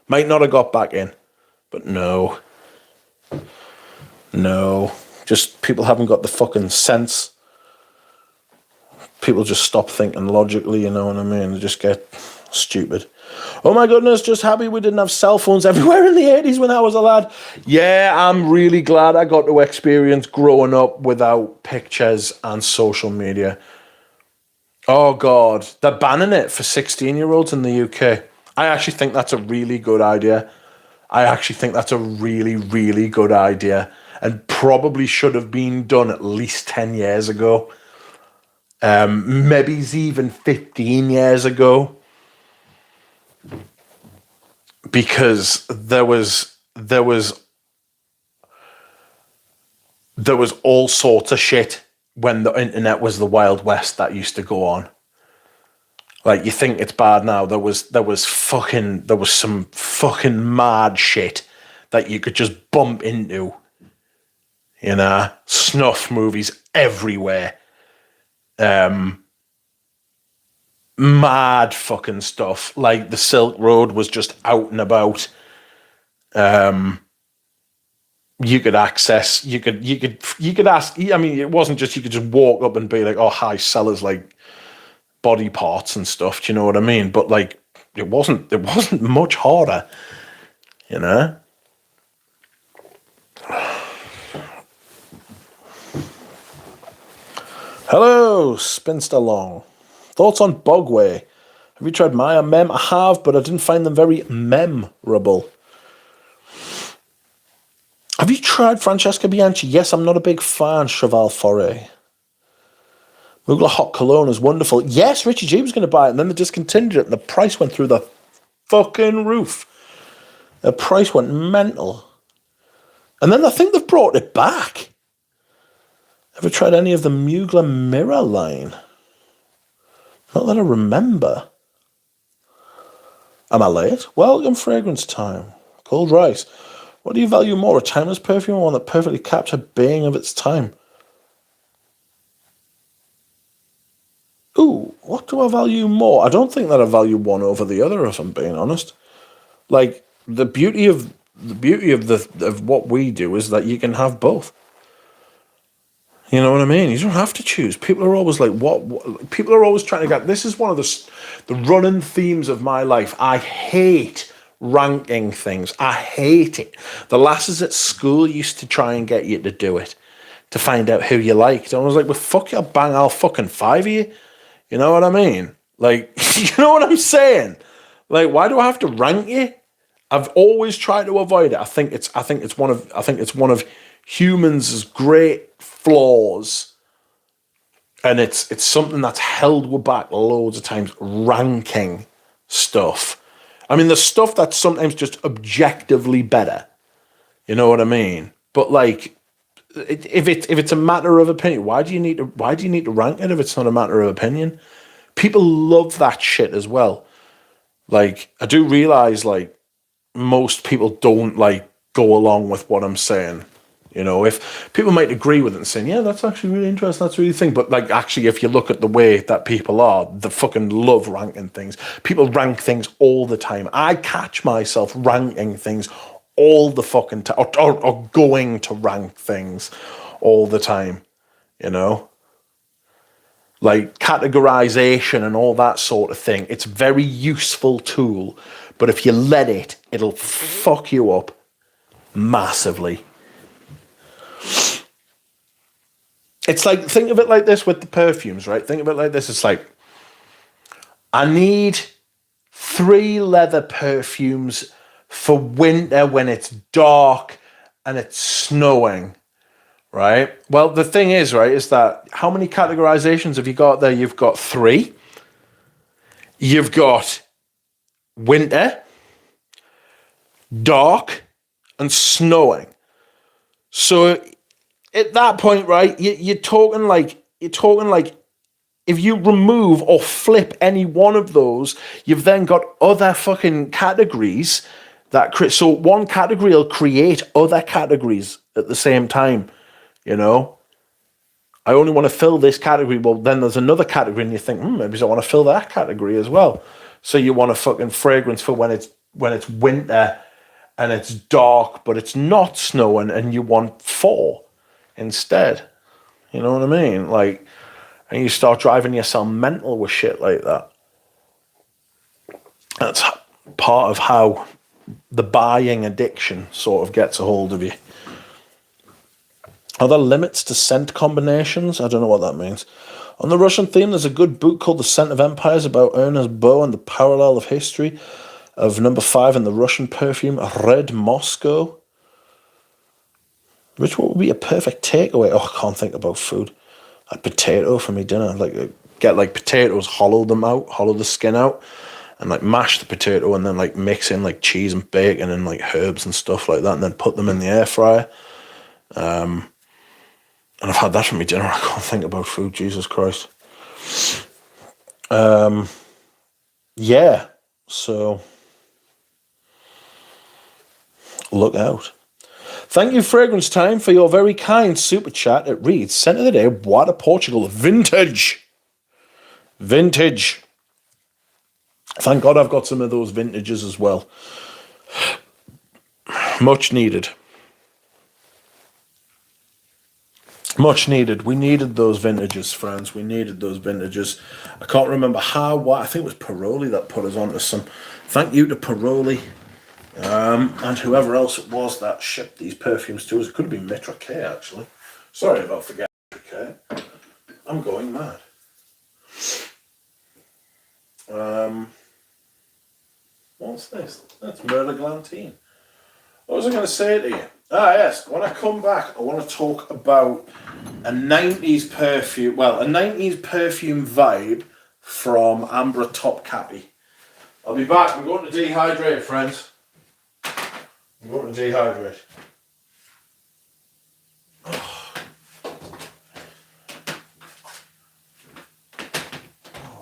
Might not have got back in. But no. No. Just people haven't got the fucking sense. People just stop thinking logically, you know what I mean? They just get stupid. Oh my goodness, just happy we didn't have cell phones everywhere in the 80s when I was a lad. Yeah, I'm really glad I got to experience growing up without pictures and social media. Oh God, they're banning it for 16-year-olds in the UK. I actually think that's a really good idea. I actually think that's a really, really good idea and probably should have been done at least 10 years ago. Maybe even 15 years ago. Because there was all sorts of shit when the internet was the Wild West that used to go on. Like, you think it's bad now. There was some fucking mad shit that you could just bump into. You know, snuff movies everywhere. Mad fucking stuff. Like the Silk Road was just out and about. You could access. You could ask. I mean, it wasn't just you could just walk up and be like, "Oh, hi, sellers like body parts and stuff." Do you know what I mean? But like, it wasn't much harder. You know. Hello, Spinster Long. Thoughts on Bogway? Have you tried Maya Mem? I have, but I didn't find them very memorable. Have you tried Francesca Bianchi? Yes, I'm not a big fan, Cheval Foray. Mugler Hot Cologne is wonderful. Yes, Richie G was going to buy it, and then they discontinued it, and the price went through the fucking roof. The price went mental. And then I think they've brought it back. Ever tried any of the Mugler Mirror line? Not that I remember. Am I late? Welcome, fragrance time. Cold rice. What do you value more, a timeless perfume or one that perfectly captured being of its time? Ooh, what do I value more? I don't think that I value one over the other, if I'm being honest. Like, the beauty of what we do is that you can have both. You know what I mean? You don't have to choose. People are always like, what? People are always trying to get... This is one of the running themes of my life. I hate ranking things. I hate it. The lasses at school used to try and get you to do it, to find out who you liked. And I was like, well, fuck you, bang, I'll fucking 5 you. You know what I mean? Like, you know what I'm saying? Like, why do I have to rank you? I've always tried to avoid it. I think it's one of humans' great flaws, and it's something that's held us back loads of times. Ranking stuff. I mean, the stuff that's sometimes just objectively better. You know what I mean? But like, if it's a matter of opinion, why do you need to rank it if it's not a matter of opinion? People love that shit as well. Like, I do realize, like, most people don't like go along with what I'm saying. You know, if people might agree with it and saying, yeah, that's actually really interesting, that's really thing. But like, actually, if you look at the way that people are, they fucking love ranking things. People rank things all the time. I catch myself ranking things all the fucking time, or going to rank things all the time. You know, like categorization and all that sort of thing. It's a very useful tool, but if you let it, it'll fuck you up massively. It's like, think of it like this with the perfumes, right? Think of it like this. It's like, I need 3 leather perfumes for winter when it's dark and it's snowing, right? Well, the thing is, right, is that how many categorizations have you got there? You've got 3. You've got winter, dark, and snowing. So at that point, right, you're talking like if you remove or flip any one of those, you've then got other fucking categories that so one category will create other categories at the same time. You know, I only want to fill this category. Well, then there's another category, and you think, maybe I want to fill that category as well. So you want a fucking fragrance for when it's winter and it's dark, but it's not snowing, and you want 4 instead. You know what I mean? Like, and you start driving yourself mental with shit like that. That's part of how the buying addiction sort of gets a hold of you. Are there limits to scent combinations? I don't know what that means. On the Russian theme, there's a good book called The Scent of Empires about Ernest Bow and the parallel of history of number 5 in the Russian perfume Red Moscow. Which one would be a perfect takeaway? Oh, I can't think about food. A potato for me dinner. Like, get like potatoes, hollow the skin out, and like mash the potato, and then like mix in like cheese and bacon and like herbs and stuff like that, and then put them in the air fryer. And I've had that for me dinner. I can't think about food. Jesus Christ. Yeah. So look out. Thank you, Fragrance Time, for your very kind super chat. It reads, Scent of the Day, Bois Portugal, vintage. Vintage. Thank God I've got some of those vintages as well. Much needed. Much needed. We needed those vintages, friends. We needed those vintages. I can't remember I think it was Paroli that put us onto some. Thank you to Paroli. And whoever else it was that shipped these perfumes to us. It could have been Mitra K, actually. Sorry about forgetting Mitra K. I'm going mad. What's this? That's Murder Glantine. What was I going to say to you? Yes. When I come back, I want to talk about a 90s perfume. Well, a 90s perfume vibe from Ambra Topkapi. I'll be back. I'm going to dehydrate, friends. I'm going to dehydrate. Oh,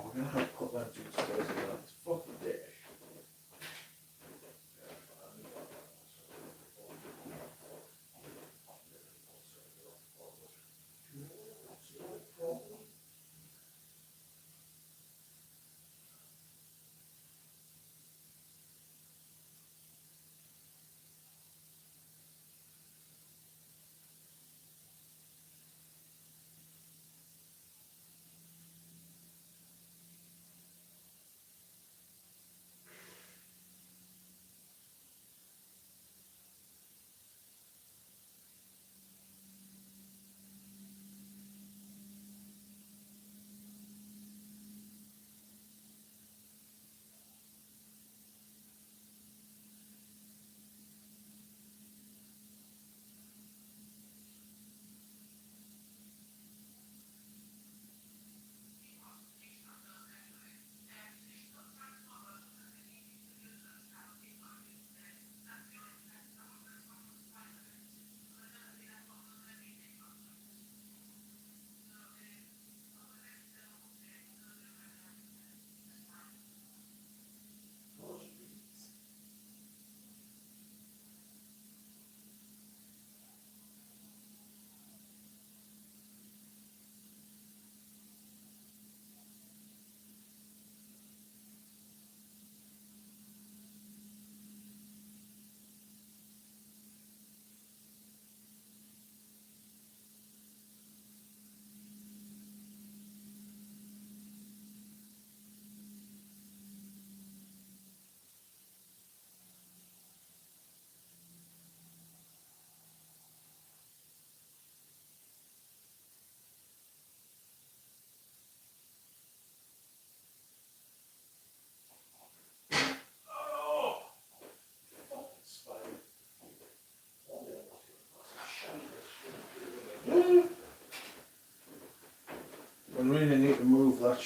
we're going to have to put that juice together. That's fucking dish.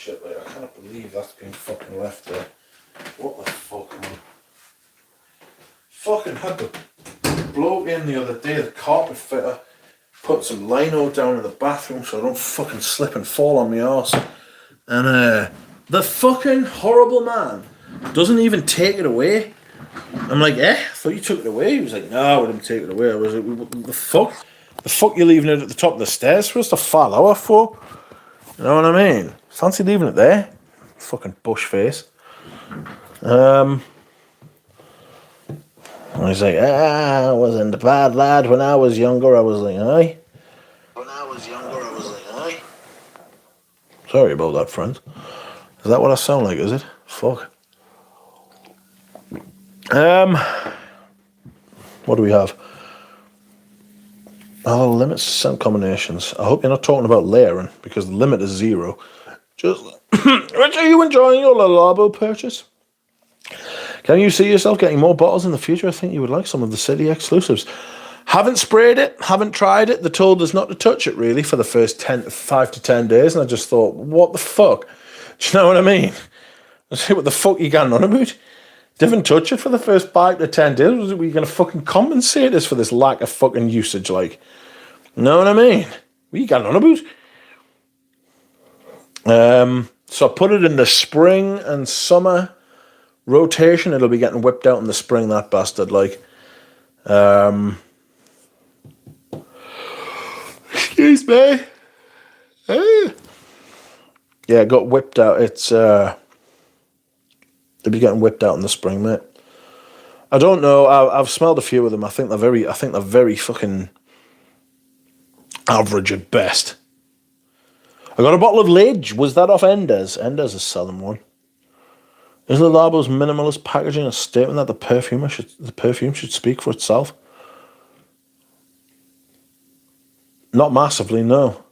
shit, like, I can't believe that's been fucking left there. What the fuck, man? Fucking had the bloke in the other day, the carpet fitter, put some lino down in the bathroom so I don't fucking slip and fall on my arse. And the fucking horrible man doesn't even take it away. I'm like, I thought you took it away. He was like, no, I didn't take it away. I was like, the fuck? The fuck you leaving it at the top of the stairs for us to fall over for? You know what I mean? Fancy leaving it there? Fucking bush face. And he's like, I wasn't a bad lad when I was younger. I was like, aye. When I was younger, I was like, aye. Sorry about that, friends. Is that what I sound like, is it? Fuck. What do we have? Oh, limits sent combinations. I hope you're not talking about layering, because the limit is 0. Just, Rich, are you enjoying your Labo purchase? Can you see yourself getting more bottles in the future? I think you would like some of the city exclusives. Haven't sprayed it, haven't tried it. They told us not to touch it, really, for the first 5 to 10 days, and I just thought, what the fuck? Do you know what I mean? I say, what the fuck you going on about? Didn't touch it for the first 5 to 10 days. Were you going to fucking compensate us for this lack of fucking usage, like? You know what I mean? What you going on about? So I put it in the spring and summer rotation. It'll be getting whipped out in the spring, that bastard, like. Excuse me. Yeah, it got whipped out. It'll be getting whipped out in the spring, mate. I don't know. I've smelled a few of them. I think they're very fucking average at best. I got a bottle of Lidge. Was that off Enders? Enders is selling one. Is Le Labo's minimalist packaging a statement that the perfume should speak for itself? Not massively, no.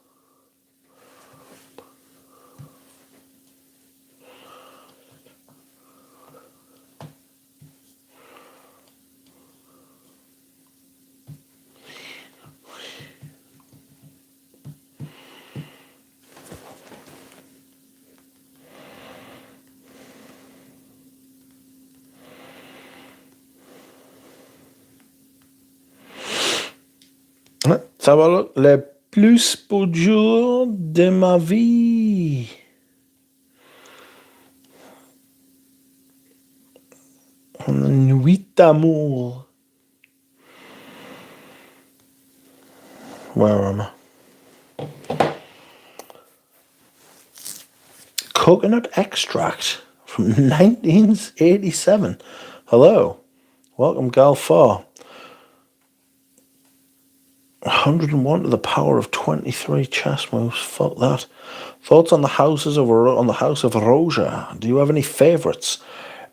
Let's have a look. Le plus beau jour de ma vie. Nuit d'amour. Where am I? Coconut extract from 1987. Hello. Welcome, Gal 4. 101 to the power of 23 chess moves. Fuck that. Thoughts on the House of Roja? Do you have any favourites?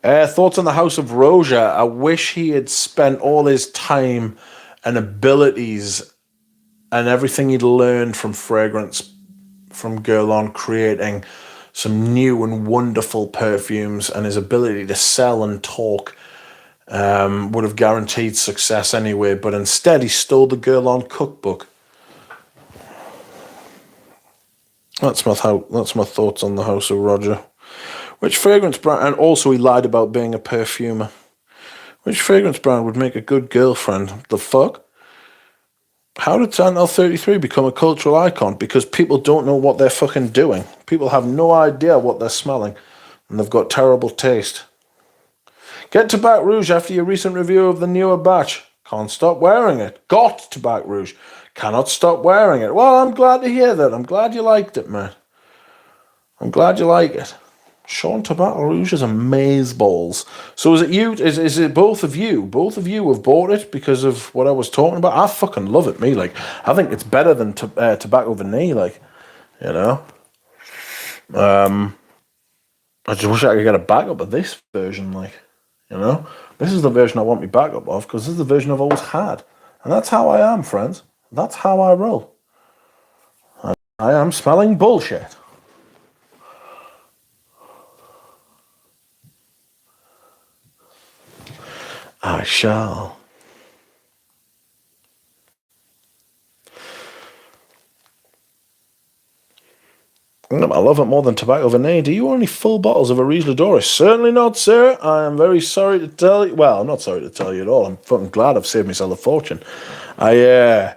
Thoughts on the House of Roja. I wish he had spent all his time and abilities and everything he'd learned from fragrance from Guerlain creating some new and wonderful perfumes, and his ability to sell and talk would have guaranteed success anyway, but instead he stole the Guerlain cookbook. That's my thoughts on the House of Roja. Which fragrance brand? And also he lied about being a perfumer. Which fragrance brand would make a good girlfriend? The fuck? How did Santal 33 become a cultural icon? Because people don't know what they're fucking doing. People have no idea what they're smelling, and they've got terrible taste. Get to Bac Rouge after your recent review of the newer batch. Can't stop wearing it. Got to Bac Rouge. Cannot stop wearing it. Well, I'm glad to hear that. I'm glad you liked it, man. I'm glad you like it. Sean to Bac Rouge is amazeballs. So is it you? Is it both of you? Both of you have bought it because of what I was talking about? I fucking love it, me. Like, I think it's better than Tobacco Vanille, like, you know. I just wish I could get a backup of this version, like. You know, this is the version I want me backup of because this is the version I've always had. And that's how I am, friends. That's how I roll. I am smelling bullshit. I shall. I love it more than tobacco vanilla. Do you own any full bottles of a Riesling Doris? Certainly not, sir. I am very sorry to tell you. Well, I'm not sorry to tell you at all. I'm fucking glad I've saved myself a fortune. I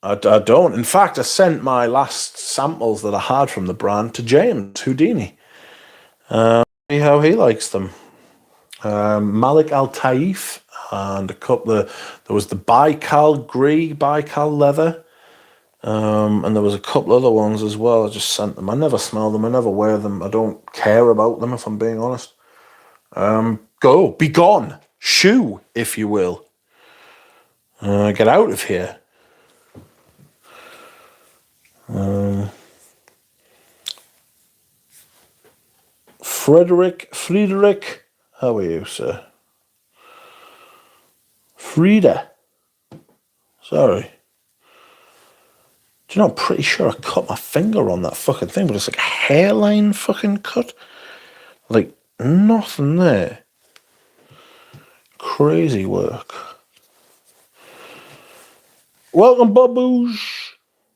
don't. In fact, I sent my last samples that I had from the brand to James Houdini. See how he likes them. Malik Al Taif and a couple of, there was the Baikal Gris, Baikal leather. And there was a couple other ones as well. I just sent them. I never smell them. I never wear them. I don't care about them, if I'm being honest. Go. Be gone. Shoo, if you will. Get out of here. Friedrich, how are you, sir? Frida. Sorry. Do you know, I'm pretty sure I cut my finger on that fucking thing, but it's like a hairline fucking cut. Like, nothing there. Crazy work. Welcome, Baboosh.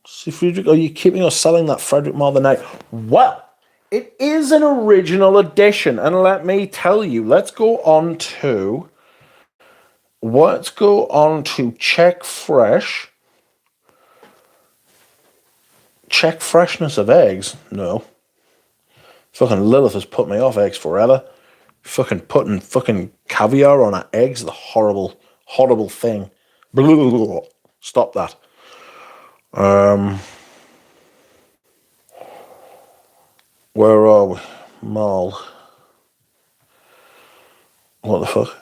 See, Friedrich, are you keeping or selling that Frederick more than I? Well, it is an original edition, and let me tell you, let's go on to Check Fresh. Check freshness of eggs? No. Fucking Lilith has put me off eggs forever. Fucking putting fucking caviar on our eggs, the horrible, horrible thing. Blah, blah, blah, blah. Stop that. Where are we? Mal. What the fuck?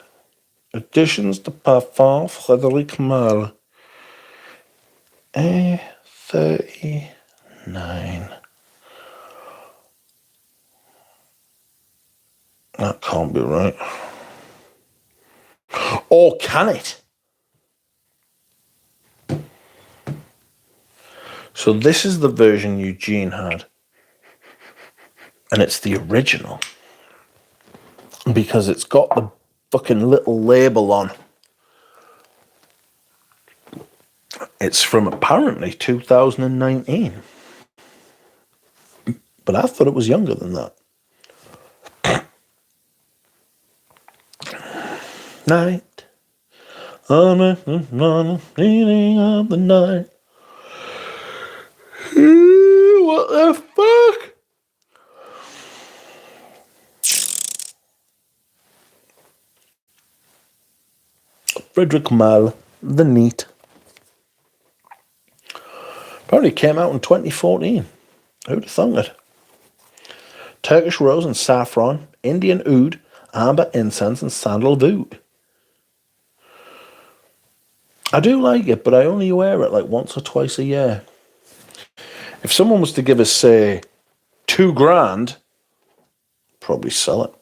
Additions to Parfum Frederic Mal. A39. That can't be right. Or can it? So this is the version Eugene had. And it's the original. Because it's got the fucking little label on. It's from apparently 2019. But I thought it was younger than that. Night. On the evening of the night. What the fuck? Frederick Mal, the Neat. Apparently came out in 2014. Who'd have thunk it? Turkish rose and saffron, Indian oud, amber incense and sandalwood. I do like it, but I only wear it like once or twice a year. If someone was to give us, say, $2,000, probably sell it.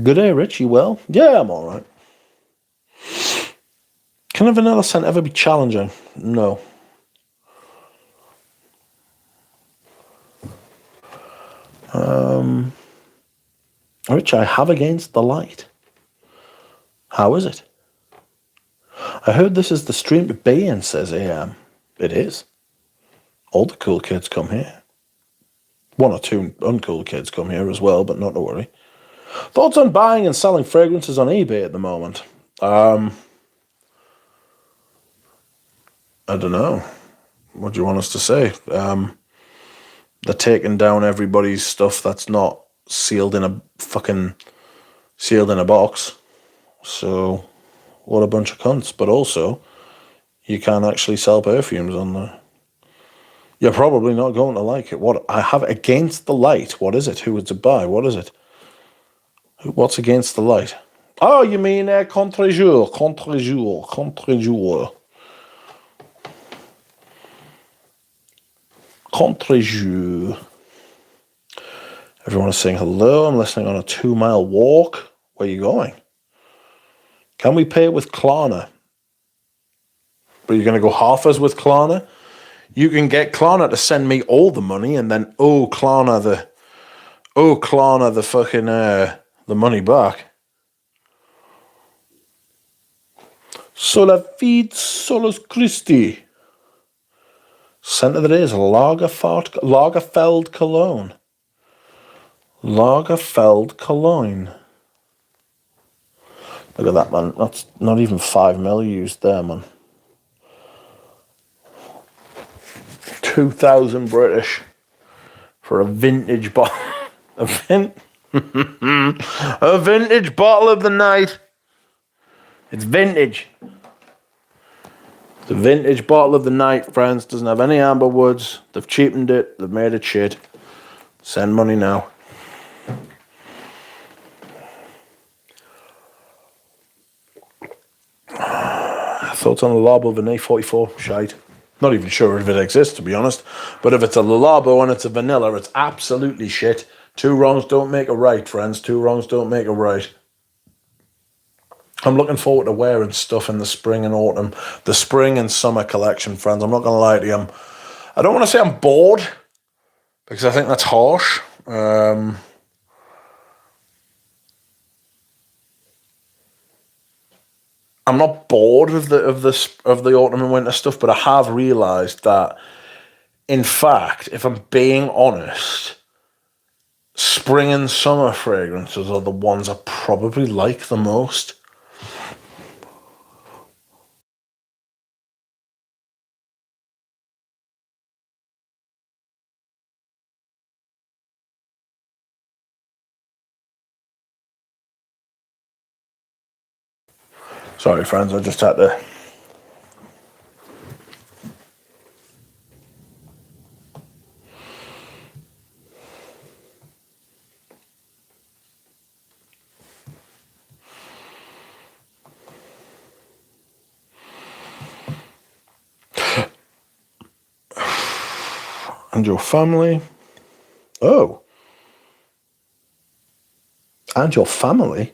Good day, Rich. You well? Yeah, I'm all right. Can a vanilla scent ever be challenging? No. Which I have against the light. How is it? I heard this is the stream to be in, says AM. It is. All the cool kids come here. One or two uncool kids come here as well, but not to worry. Thoughts on buying and selling fragrances on eBay at the moment? I don't know. What do you want us to say? They're taking down everybody's stuff that's not sealed in a box. So, what a bunch of cunts. But also, you can't actually sell perfumes on there. You're probably not going to like it. What I have against the light. What is it? Who would to buy? What is it? What's against the light? Oh, you mean contre-jour. Contre-jour. Everyone is saying hello. I'm listening on a 2-mile walk. Where are you going? Can we pay with Klarna? But you're going to go half as with Klarna? You can get Klarna to send me all the money, and then Klarna the fucking the money back. Sola Fide Solus Christi. Scent of the day is Lagerfeld Cologne. Lagerfeld Cologne. Look at that, man. That's not even 5 mil used there, man. 2,000 British for a vintage bottle. A vintage bottle of the night. It's vintage. The vintage bottle of the night, friends. Doesn't have any amber woods. They've cheapened it. They've made it shit. Send money now. Thoughts on the Labo of an A44? Shite. Not even sure if it exists, to be honest. But if it's a Labo and it's a vanilla, it's absolutely shit. 2 wrongs don't make a right, friends. 2 wrongs don't make a right. I'm looking forward to wearing stuff in the spring and autumn. The spring and summer collection, friends. I'm not going to lie to you. I don't want to say I'm bored, because I think that's harsh. I'm not bored of the autumn and winter stuff, but I have realised that, in fact, if I'm being honest, spring and summer fragrances are the ones I probably like the most. Sorry, friends, I just had to... And your family? Oh. And your family?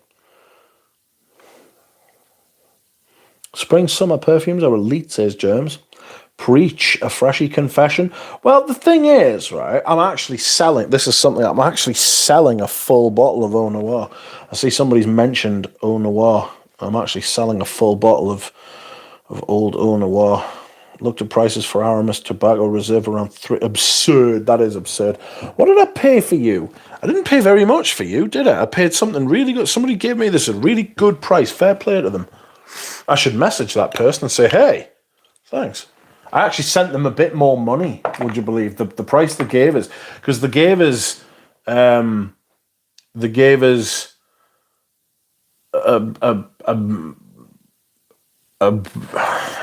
Spring summer perfumes are elite, says Germs. Preach a freshy confession. Well, the thing is, right, I'm actually selling a full bottle of Eau Noir. I see somebody's mentioned Eau Noir. I'm actually selling a full bottle of old Eau Noir. Looked at prices for Aramis Tobacco Reserve around 3. Absurd. That is absurd. What did I pay for you? I didn't pay very much for you, did I? I paid something really good. Somebody gave me this a really good price. Fair play to them. I should message that person and say, hey, thanks. I actually sent them a bit more money, would you believe, the price they gave us. Because they gave us a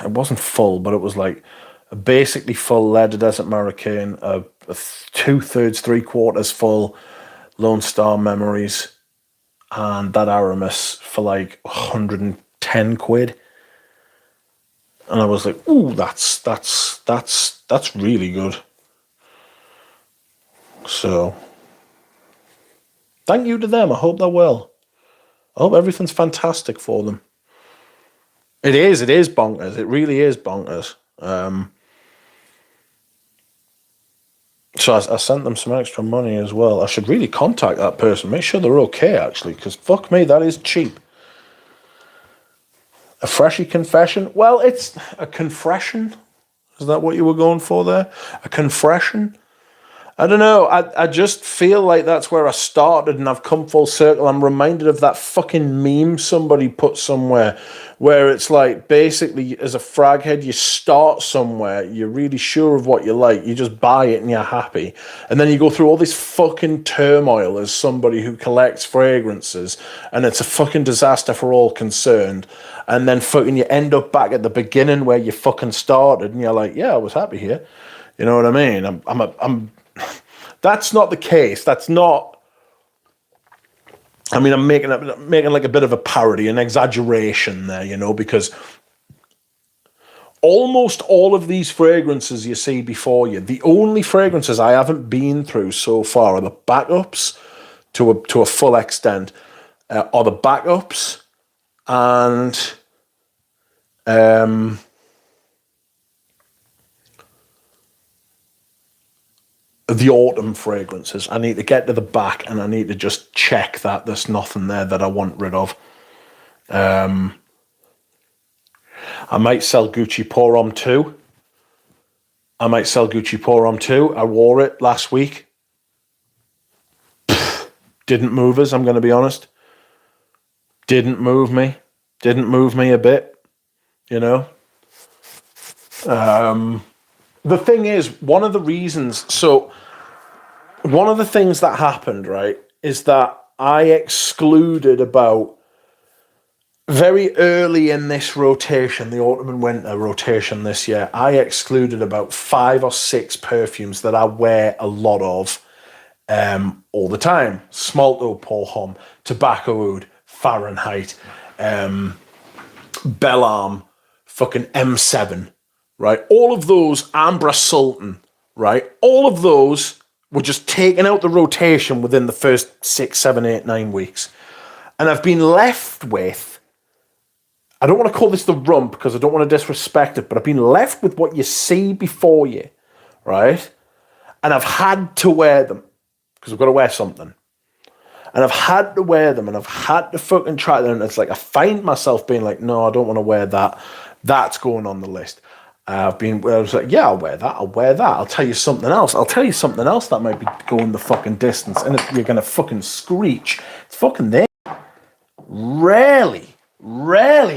it wasn't full, but it was like a basically full Leather Desert Hurricane, a 2/3, 3/4 full Lone Star Memories, and that Aramis for like 110 quid. And I was like, ooh, that's really good. So thank you to them. I hope they're well. I hope everything's fantastic for them. It is bonkers. It really is bonkers. So I sent them some extra money as well. I should really contact that person, make sure they're okay, actually, because fuck me, that is cheap. A freshy confession? Well, it's a confession. Is that what you were going for there? A confession? I don't know. I just feel like that's where I started and I've come full circle. I'm reminded of that fucking meme somebody put somewhere where it's like basically as a frag head, you start somewhere, you're really sure of what you like, you just buy it and you're happy. And then you go through all this fucking turmoil as somebody who collects fragrances and it's a fucking disaster for all concerned. And then fucking you end up back at the beginning where you fucking started and you're like, yeah, I was happy here. You know what I mean? I'm that's not the case. That's not. I mean, I'm making like a bit of a parody, an exaggeration there, you know, because almost all of these fragrances you see before you, the only fragrances I haven't been through so far are the backups to a full extent, are the backups and the autumn fragrances. I need to get to the back and I need to just check that there's nothing there that I want rid of. I might sell Gucci Porom too. I wore it last week. Didn't move us, I'm going to be honest. Didn't move me a bit, you know. The thing is, one of the things that happened, right, is that I excluded about very early in this rotation, the autumn and winter rotation this year, I excluded about 5 or 6 perfumes that I wear a lot of all the time. Smalto Pour Homme, Tobacco Oud, Fahrenheit, Bellarme, fucking M7, right? All of those, Ambra Sultan, right? All of those were just taken out the rotation within the first 6, 7, 8, 9 weeks. And I've been left with, I don't want to call this the rump because I don't want to disrespect it, but I've been left with what you see before you, right? And I've had to wear them because I've got to wear something. And I've had to wear them and I've had to fucking try them. And it's like I find myself being like, no, I don't want to wear that. That's going on the list. I was like, yeah, I'll wear that. I'll tell you something else. That might be going the fucking distance. And you're going to fucking screech. It's fucking there. Rarely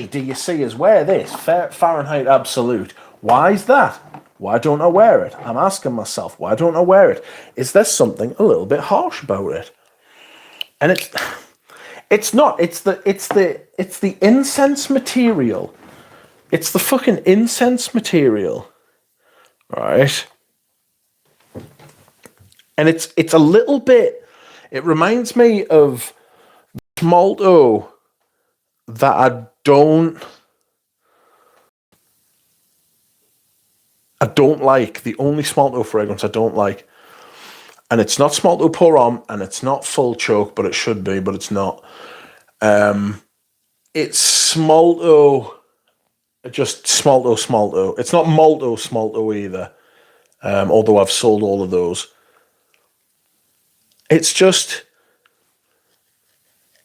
do you see us wear this Fahrenheit Absolute. Why is that? Why don't I wear it? I'm asking myself, why don't I wear it? Is there something a little bit harsh about it? And it's not. It's the incense material. It's the fucking incense material, right? And it's a little bit. It reminds me of Smalto that I don't like. The only Smalto fragrance I don't like. And it's not Smalto Pour Homme, and it's not Full Choke, but it should be, but it's not. It's Smalto, just Smalto. It's not Malto Smalto either, although I've sold all of those. It's just,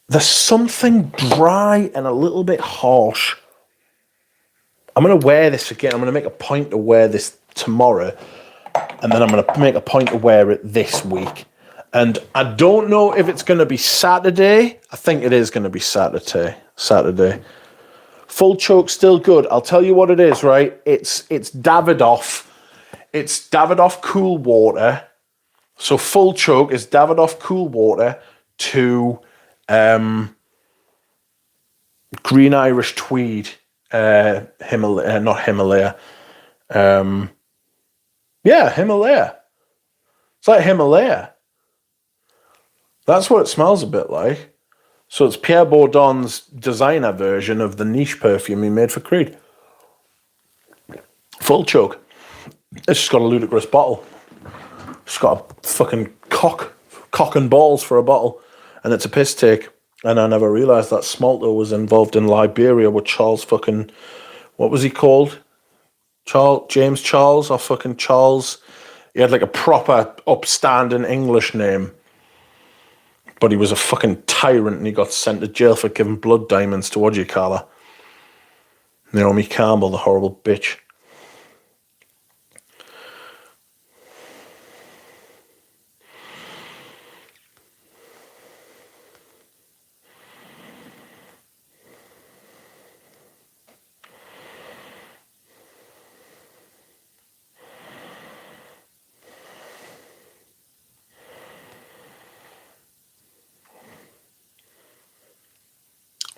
there's something dry and a little bit harsh. I'm going to wear this again. I'm going to make a point to wear this tomorrow. And then I'm going to make a point to wear it this week. And I don't know if it's going to be Saturday. I think it is going to be Saturday. Full Choke, still good. I'll tell you what it is, right? It's Davidoff. It's Davidoff Cool Water. So Full Choke is Davidoff Cool Water to Green Irish Tweed. Himalaya, not Himalaya. Yeah, Himalaya. It's like Himalaya. That's what it smells a bit like. So it's Pierre Bourdon's designer version of the niche perfume he made for Creed. Full Choke. It's just got a ludicrous bottle. It's got a fucking cock and balls for a bottle. And it's a piss take. And I never realised that Smalto was involved in Liberia with Charles fucking... What was he called? James Charles or fucking Charles? He had like a proper upstanding English name. But he was a fucking tyrant and he got sent to jail for giving blood diamonds to, what do you call her? Naomi Campbell, the horrible bitch.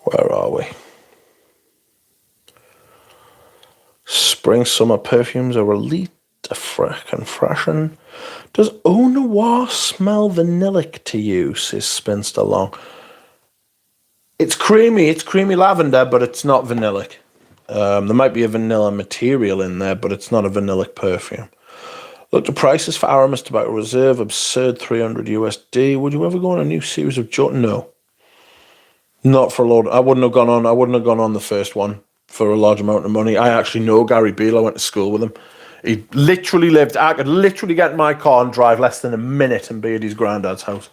Where are we? Spring summer perfumes are elite, and freshen. Does Eau Noir smell vanillic to you? Says Spinster Long. It's creamy lavender, but it's not vanillic. There might be a vanilla material in there, but it's not a vanillic perfume. Look, the prices for Aramis Tobacco Reserve, absurd $300 USD. Would you ever go on a new series of No. Not for a lot. I wouldn't have gone on the first one for a large amount of money. I actually know Gary Beale. I went to school with him. He literally lived... I could literally get in my car and drive less than a minute and be at his granddad's house.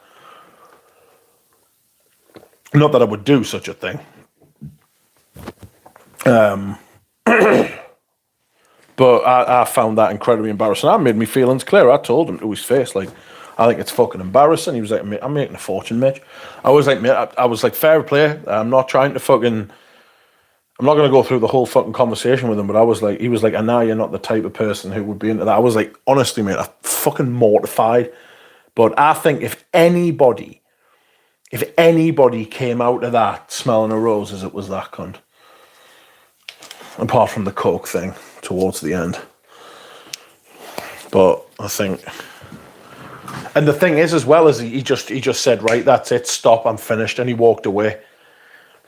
Not that I would do such a thing. But I found that incredibly embarrassing. I made me feelings clear. I told him to his face, like, I think it's fucking embarrassing. He was like, mate, I'm making a fortune, mate. I was like, mate, I was like, fair play. I'm not trying to fucking... I'm not going to go through the whole fucking conversation with him, but I was like, he was like, and now you're not the type of person who would be into that. I was like, honestly, mate, I'm fucking mortified. But I think if anybody came out of that smelling of roses, it was that cunt. Apart from the coke thing towards the end. But I think... And the thing is, as well, as he just said, right, that's it, stop, I'm finished. And he walked away.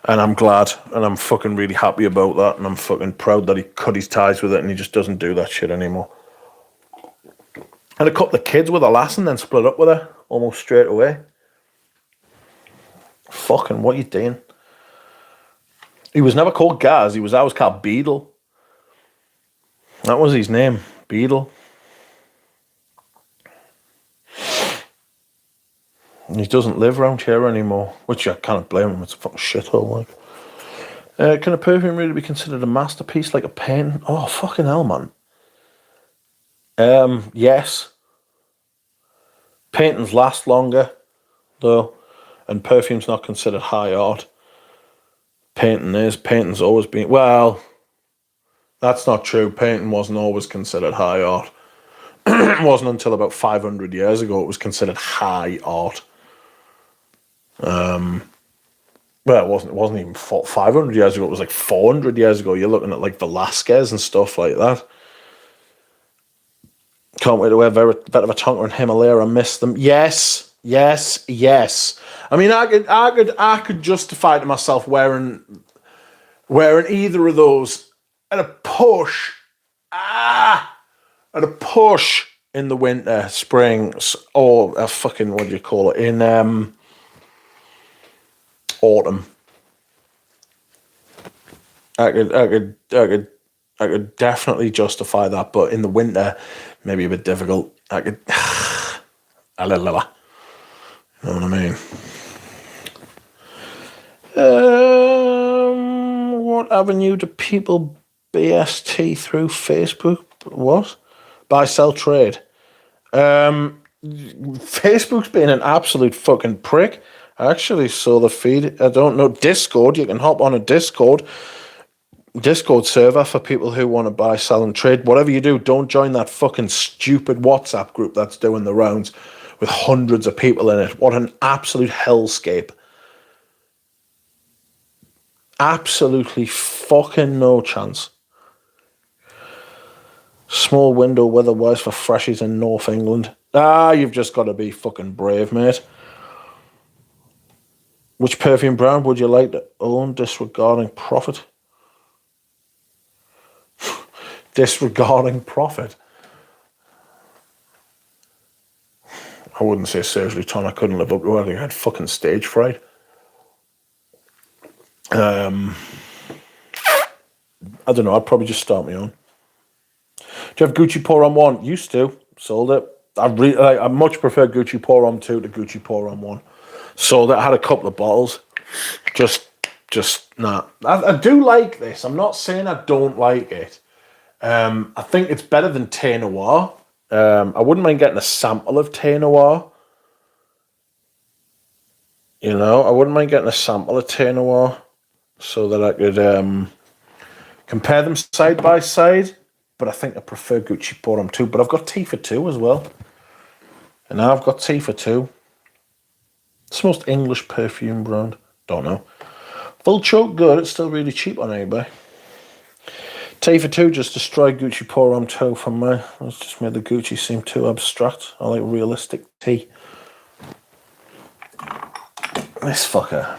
And I'm glad, and I'm fucking really happy about that, and I'm fucking proud that he cut his ties with it, and he just doesn't do that shit anymore. And a couple of kids with a lass and then split up with her almost straight away. Fucking, what you doing? He was never called Gaz, he was always called Beadle. That was his name, Beadle. And he doesn't live around here anymore, which I can't blame him, it's a fucking shithole, like. Can a perfume really be considered a masterpiece, like a painting? Oh, fucking hell, man. Yes. Paintings last longer, though, and perfume's not considered high art. Painting is. Painting's always been... Well, that's not true. Painting wasn't always considered high art. It wasn't until about 500 years ago it was considered high art. Well, it wasn't even 500 years ago. It was like 400 years ago. You're looking at like Velasquez and stuff like that. Can't wait to wear Vetiver Tonka and Himalaya. I miss them. Yes. I mean, I could justify to myself wearing either of those at a push. At a push in the winter, spring, or a fucking, what do you call it, in autumn. I could definitely justify that, but in the winter, maybe a bit difficult. I could, you know what I mean? What avenue do people BST through Facebook? What? Buy, sell, trade. Facebook's been an absolute fucking prick. I actually saw the feed. I don't know. Discord. You can hop on a Discord server for people who want to buy, sell, and trade. Whatever you do, don't join that fucking stupid WhatsApp group that's doing the rounds with hundreds of people in it. What an absolute hellscape. Absolutely fucking no chance. Small window weather-wise for freshies in North England. You've just got to be fucking brave, mate. Which perfume brand would you like to own, disregarding profit? Disregarding profit? I wouldn't say seriously, Tom. I couldn't live up to it. I had fucking stage fright. I don't know. I'd probably just start my own. Do you have Gucci Pour On 1? Used to. Sold it. I much prefer Gucci Pour On 2 to Gucci Pour On 1. Sold it. I had a couple of bottles. Just nah. I do like this. I'm not saying I don't like it. I think it's better than Thé Noir. I wouldn't mind getting a sample of Thé Noir. You know, I wouldn't mind getting a sample of Thé Noir so that I could compare them side by side. But I think I prefer Gucci Pour On 2. But I've got Tea for Two as well. And now I've got Tea for Two. It's the most English perfume brand. Don't know. Full choke good. It's still really cheap on eBay. Tea for Two just destroyed Gucci Pour On 2 for me. It's just made the Gucci seem too abstract. I like realistic tea. This fucker.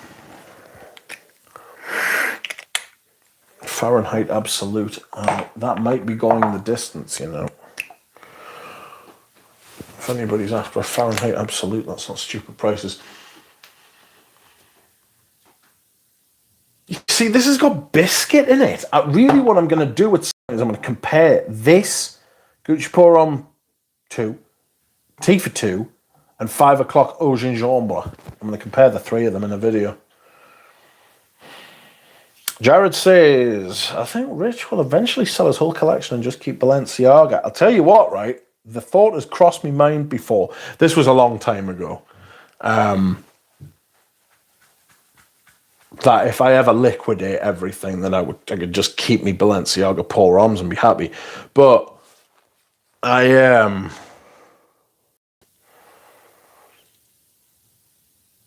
Fahrenheit Absolute. That might be going the distance, you know. If anybody's after a Fahrenheit Absolute, that's not stupid prices. You see, this has got biscuit in it. Really what I'm going to do is I'm going to compare this Gucci Pour On 2, Tea for Two, and 5 o'clock Au Gingembre. I'm going to compare the three of them in a video. Jared says, I think Rich will eventually sell his whole collection and just keep Balenciaga. I'll tell you what, right? The thought has crossed my mind before. This was a long time ago. That if I ever liquidate everything, then I could just keep me Balenciaga Paul Roms and be happy. But I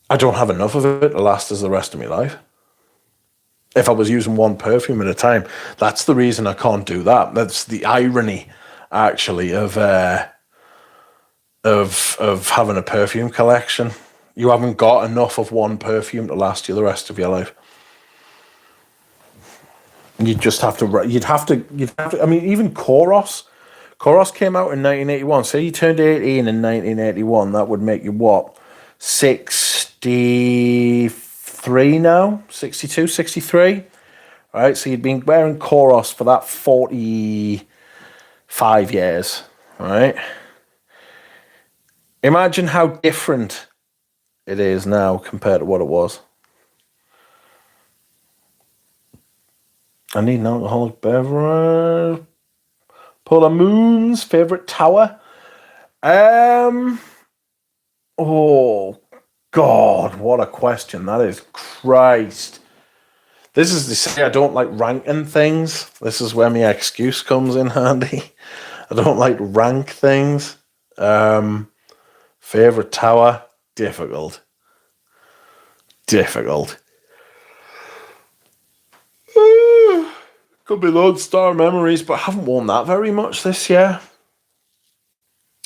don't have enough of it to last us the rest of my life. If I was using one perfume at a time, that's the reason I can't do that. That's the irony, actually, of having a perfume collection. You haven't got enough of one perfume to last you the rest of your life. You'd just have to. You'd have to. I mean, even Koros came out in 1981. Say you turned 18 in 1981, that would make you what? 63 now? 62, 63? Right? So you'd been wearing Koros for that 45 years, right? Imagine how different it is now compared to what it was. I need an alcoholic beverage. Polar Moon's favorite tower. Oh, God, what a question. That is Christ. This is to say I don't like ranking things. This is where my excuse comes in handy. I don't like rank things. Favorite tower. Difficult. Could be Lodestar Memories, but I haven't worn that very much this year.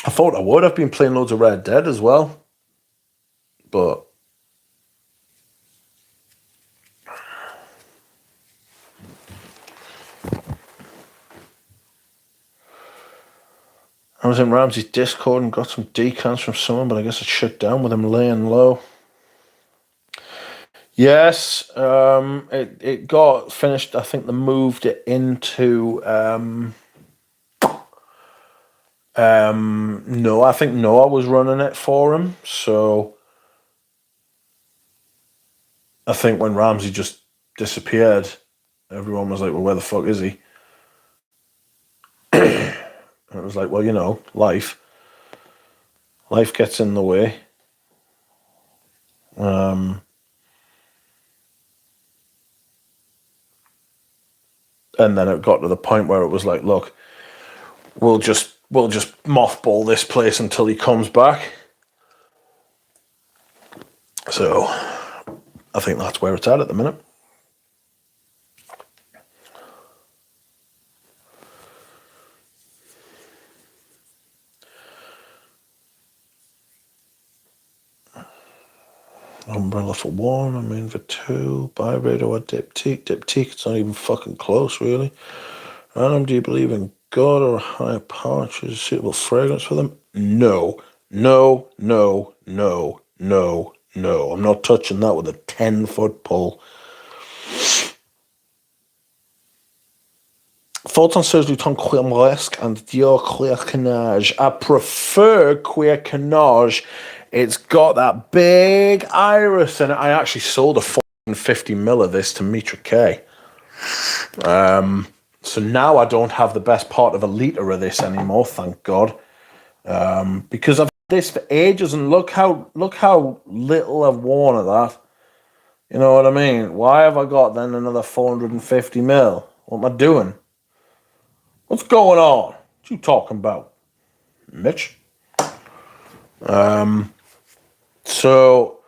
I thought I would. I've been playing loads of Red Dead as well. But I was in Ramsey's Discord and got some decants from someone, but I guess it shut down with him laying low. Yes, it got finished. I think they moved it into no, I think Noah was running it for him. So I think when Ramsey just disappeared, everyone was like, well, where the fuck is he? And it was like, well, you know, life gets in the way. And then it got to the point where it was like, look, we'll just mothball this place until he comes back. So I think that's where it's at the minute. Umbrella for one, I mean for two, Byredo or Diptyque. Diptyque, it's not even fucking close, really. Random, do you believe in God or a higher power? Choose a suitable fragrance for them? No. I'm not touching that with a 10-foot pole. Thoughts on Serge Luton Queer Molesque and Dior Queer Canage? I prefer Queer Canage. It's got that big iris, and I actually sold a 450ml of this to Mitra K. So now I don't have the best part of a litre of this anymore, thank God. Because I've had this for ages, and look how little I've worn of that. You know what I mean? Why have I got then another 450ml? What am I doing? What's going on? What you talking about, Mitch? So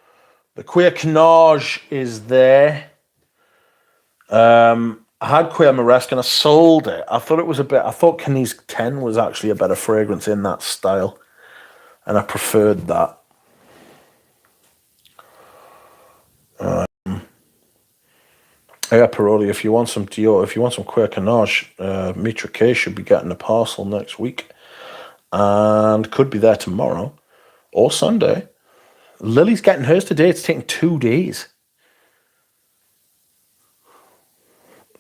the Queer Canage is there. I had Queer Moresque and I sold it. I thought Canis 10 was actually a better fragrance in that style, and I preferred that. Yeah, Paroli, if you want some Dior, if you want some Queer Canage, Mitra K should be getting a parcel next week, and could be there tomorrow or Sunday. Lily's getting hers today. It's taking 2 days.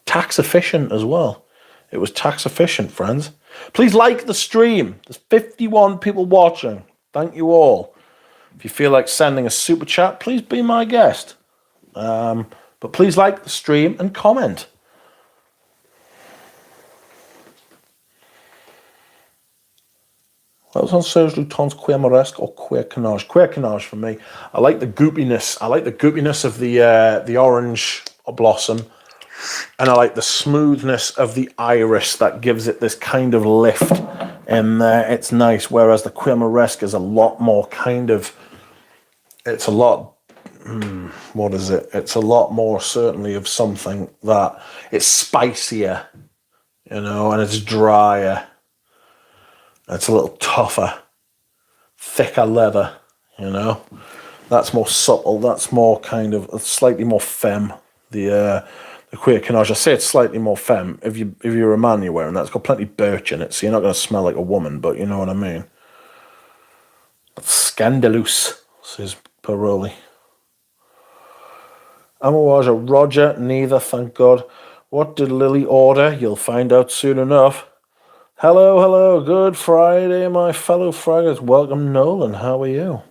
Tax efficient as well. It was tax efficient, friends. Please like the stream. There's 51 people watching. Thank you all. If you feel like sending a super chat, please be my guest. But please like the stream and comment. That was on Serge Luton's Queer Moresque or Queer Canage. Queer Canage for me. I like the goopiness. I like the goopiness of the orange blossom. And I like the smoothness of the iris that gives it this kind of lift. And it's nice. Whereas the Queer Moresque is a lot more kind of... It's a lot... what is it? It's a lot more certainly of something that... It's spicier, you know, and it's drier. It's a little tougher, thicker leather, you know. That's more subtle. That's more kind of slightly more femme. The Queer Canage. I say it's slightly more femme. If you're a man, you're wearing that. It's got plenty of birch in it, so you're not going to smell like a woman. But you know what I mean. That's scandalous, says Paroli. Amawaja Roger. Neither, thank God. What did Lily order? You'll find out soon enough. Hello, hello, good Friday, my fellow fraggers. Welcome, Nolan. How are you?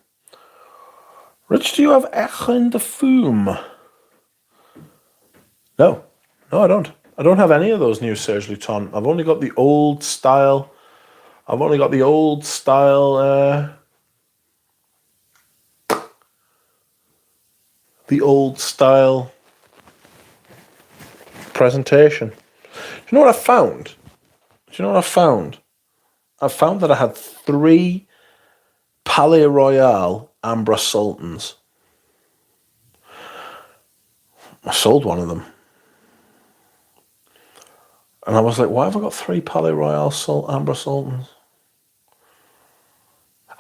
Rich, do you have Echlin de Fume? No, I don't. I don't have any of those new Serge Luton. I've only got the old style. The old style presentation. Do you know what I found? I found that I had 3 Palais Royal Ambra Sultans. I sold one of them. And I was like, why have I got 3 Palais Royal Ambra Sultans?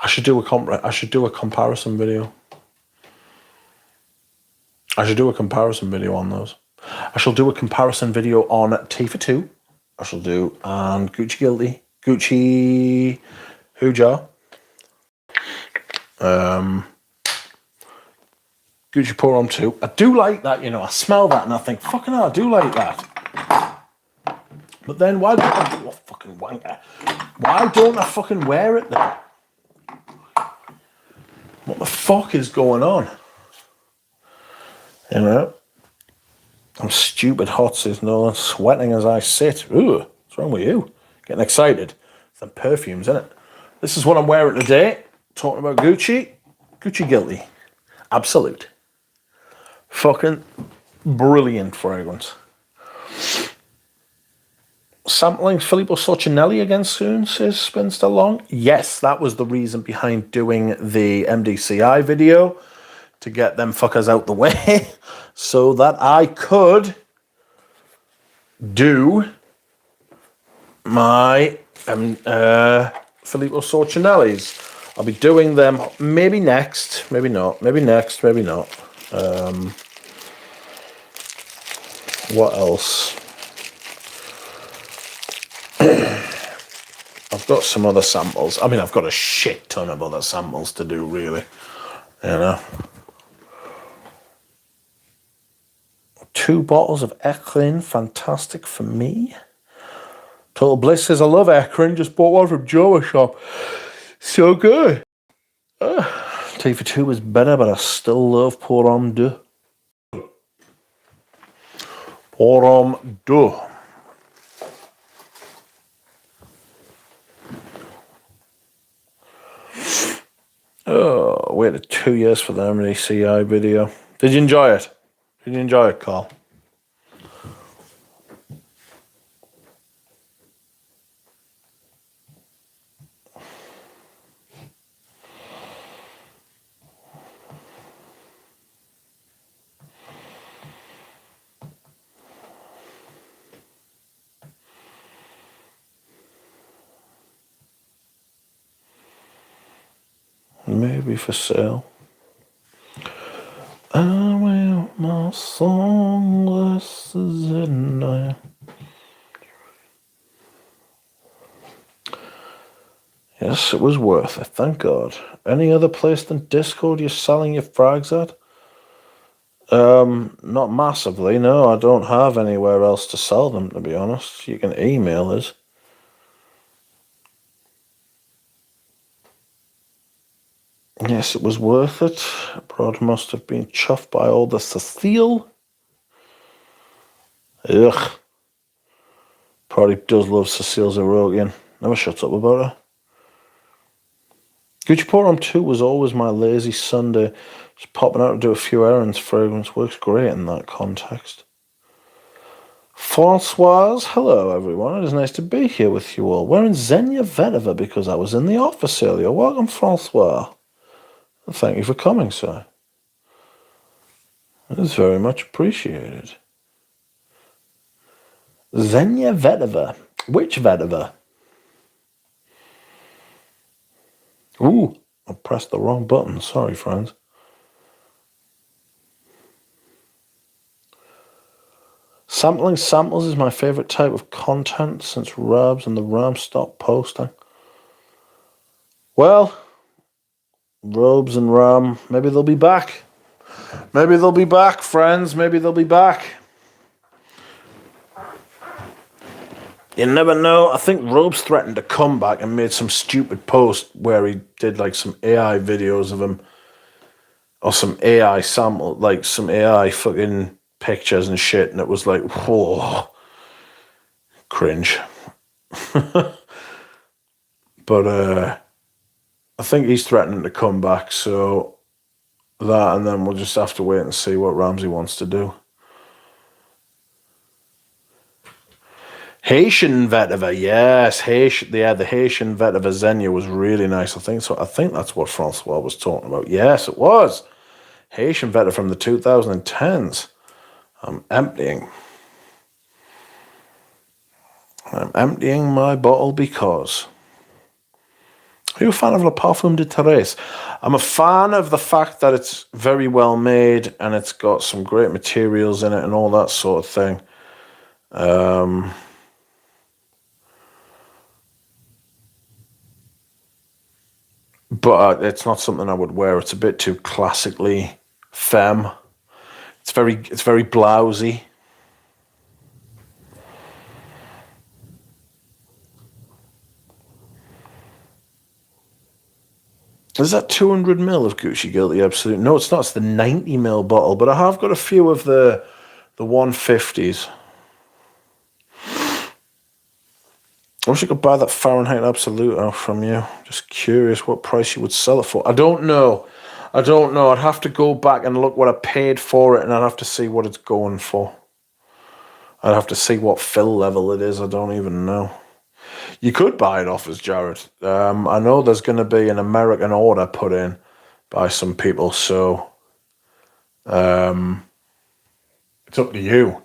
I should do a comparison video. I should do a comparison video on those. I shall do a comparison video on T for 2. I shall do and Gucci Guilty, Gucci Hoojar, Gucci Pour 2. I do like that, you know. I smell that and I think, fucking hell, I do like that. But then why don't I do a fucking wanker? Why don't I fucking wear it then? What the fuck is going on? You know? I'm stupid hot, says Nolan, sweating as I sit. Ooh, what's wrong with you? Getting excited. Some perfumes, isn't it? This is what I'm wearing today. Talking about Gucci. Gucci Guilty. Absolute. Fucking brilliant fragrance. Sampling Filippo Sorcinelli again soon, says Spinster Long. Yes, that was the reason behind doing the MDCI video, to get them fuckers out the way so that I could do my Filippo Sorcinellis. I'll be doing them maybe next, maybe not, maybe next, maybe not. What else? I've got some other samples. I mean, I've got a shit ton of other samples to do, really. You know. 2 bottles of Echlin, fantastic for me. Total Bliss says, I love Echlin, just bought one from Joe's shop. So good. T for 2 is better, but I still love Pour Homme 2. Pour Homme 2. Oh, waited 2 years for the MDCI video. Did you enjoy it? Did you enjoy it, Carl? Maybe for sale. I will my songless at night. Yes, it was worth it, thank God. Any other place than Discord you're selling your frags at? Not massively, no. I don't have anywhere else to sell them, to be honest. You can email us. Yes, it was worth it. Brod must have been chuffed by all the Cecile. Ugh. Probably does love Cecile Zarokian. Never shuts up about her. Gucci Pour 2 was always my lazy Sunday. Just popping out to do a few errands. Fragrance works great in that context. Françoise, hello everyone. It is nice to be here with you all. Wearing Xenia Vedova because I was in the office earlier. Welcome, François. Thank you for coming, sir. It is very much appreciated. Xenia Vedova. Which Vedova? Ooh, I pressed the wrong button. Sorry, friends. Sampling samples is my favorite type of content since Rabs and the Ram stopped posting. Well, Robes and Ram, maybe they'll be back. Maybe they'll be back, friends. Maybe they'll be back. You never know. I think Robes threatened to come back and made some stupid post where he did like some AI videos of him. Or some AI sample, like some AI fucking pictures and shit. And it was like, whoa. Cringe. But I think he's threatening to come back. So that, and then we'll just have to wait and see what Ramsey wants to do. Haitian Vetova, yes, the Haitian Vetova Xenia was really nice. I think so. I think that's what Francois was talking about. Yes, it was Haitian Vetova from the 2010s. I'm emptying my bottle because. Are you a fan of Le Parfum de Thérèse? I'm a fan of the fact that it's very well made and it's got some great materials in it and all that sort of thing. But it's not something I would wear. It's a bit too classically femme. It's very blousy. Is that 200ml of Gucci Guilty Absolute? No, it's not. It's the 90ml bottle. But I have got a few of the 150s. I wish I could buy that Fahrenheit Absolute out from you. Just curious what price you would sell it for. I don't know. I'd have to go back and look what I paid for it, and I'd have to see what it's going for. I'd have to see what fill level it is. I don't even know. You could buy it off us, Jared. I know there's going to be an American order put in by some people, so it's up to you.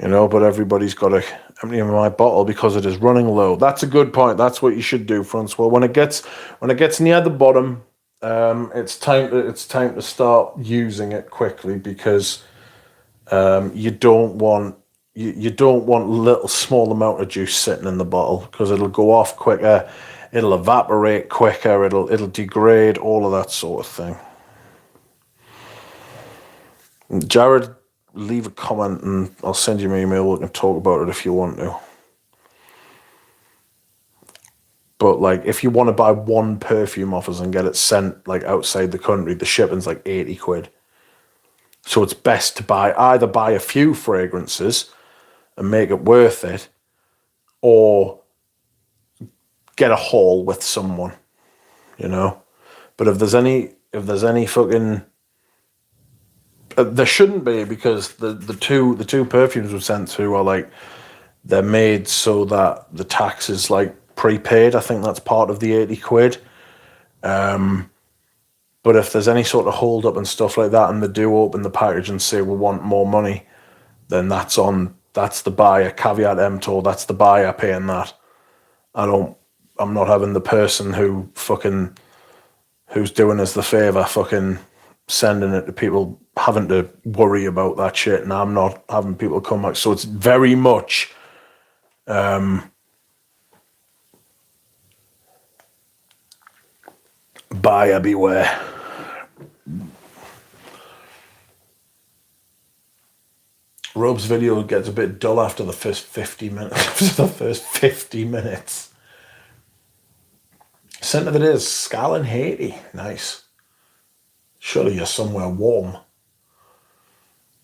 You know, but everybody's got to empty my bottle because it is running low. That's a good point. That's what you should do, Francois. When it gets near the bottom, it's time to start using it quickly because you don't want little small amount of juice sitting in the bottle because it'll go off quicker, it'll evaporate quicker, it'll degrade, all of that sort of thing. Jared, leave a comment and I'll send you my email. We can talk about it if you want to. But like, if you want to buy one perfume off us and get it sent like outside the country, the shipping's like 80 quid. So it's best to either buy a few fragrances and make it worth it, or get a haul with someone, you know. But if there's any fucking, there shouldn't be, because the two perfumes we sent through are like, they're made so that the tax is like prepaid. I think that's part of the 80 quid. But if there's any sort of hold up and stuff like that, and they do open the package and say we want more money, then that's the buyer, caveat emptor, that's the buyer paying that. I'm not having the person who's doing us the favour fucking sending it to people having to worry about that shit, and I'm not having people come back. So it's very much buyer beware. Robe's video gets a bit dull after the first 50 minutes. Scent of it is Scal in Haiti. Nice. Surely you're somewhere warm.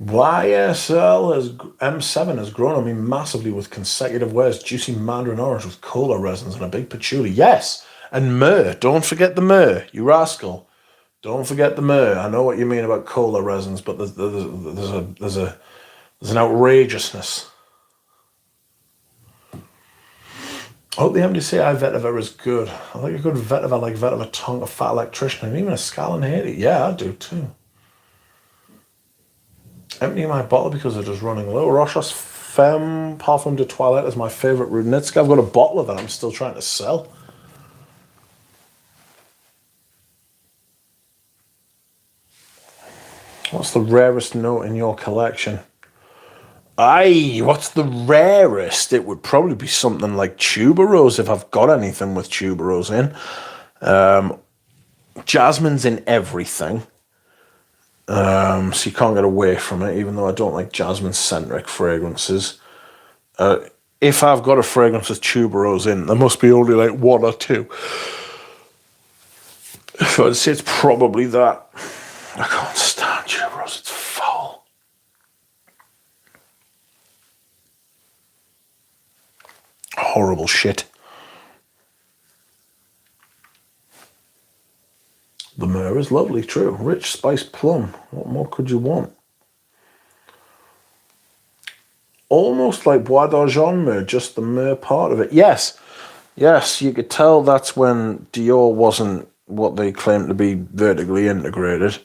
M7 has grown on me massively with consecutive wears, juicy mandarin orange with cola resins and a big patchouli. Yes, and myrrh. Don't forget the myrrh, you rascal. Don't forget the myrrh. I know what you mean about cola resins, but there's an outrageousness. I hope the MDCI vetiver is good. I like a good vetiver, like vetiver tongue, a fat electrician, and even a scala in Haiti. Yeah, I do too. Emptying my bottle because it is running low. Rochas Femme Parfum de Toilette is my favourite Rudnitsky. I've got a bottle of it I'm still trying to sell. What's the rarest note in your collection? Aye, what's the rarest? It would probably be something like tuberose if I've got anything with tuberose in. Jasmine's in everything. So you can't get away from it, even though I don't like jasmine-centric fragrances. If I've got a fragrance with tuberose in, there must be only like one or two. So I'd say it's probably that. I can't stand tuberose, it's foul. Horrible shit. The myrrh is lovely, true. Rich spiced plum. What more could you want? Almost like Bois d'Argent myrrh, just the myrrh part of it. Yes, you could tell that's when Dior wasn't what they claimed to be vertically integrated.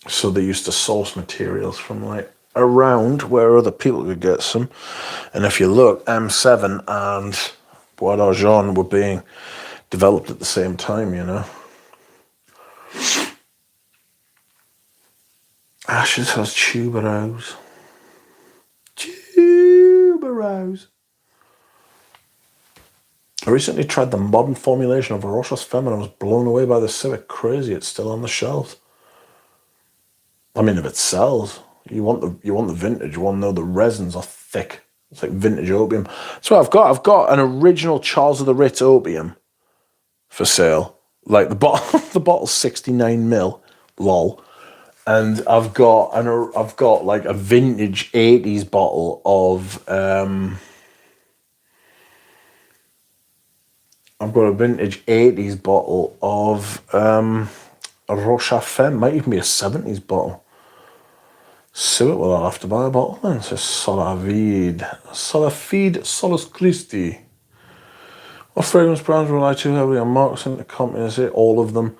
So they used to source materials from like around where other people could get some. And if you look, M7 and Bois d'Argent were being developed at the same time, you know. Ashes has tuberose. Tuberose. I recently tried the modern formulation of Rochas Femme and I was blown away by the Civic. Crazy, it's still on the shelves. I mean, if it sells, you want the vintage one though. The resins are thick. It's like vintage opium. So I've got an original Charles of the Ritz opium for sale. Like the bottle's 69 ml, lol. And I've got like a vintage 80s bottle of I've got a vintage 80s bottle of a Rocha Femme. Might even be a 70s bottle. Sue it, well, I'll have to buy a bottle then. It says Sola Feed, Solus Christi. What fragrance brands rely too heavily on marketing to compensate? All of them.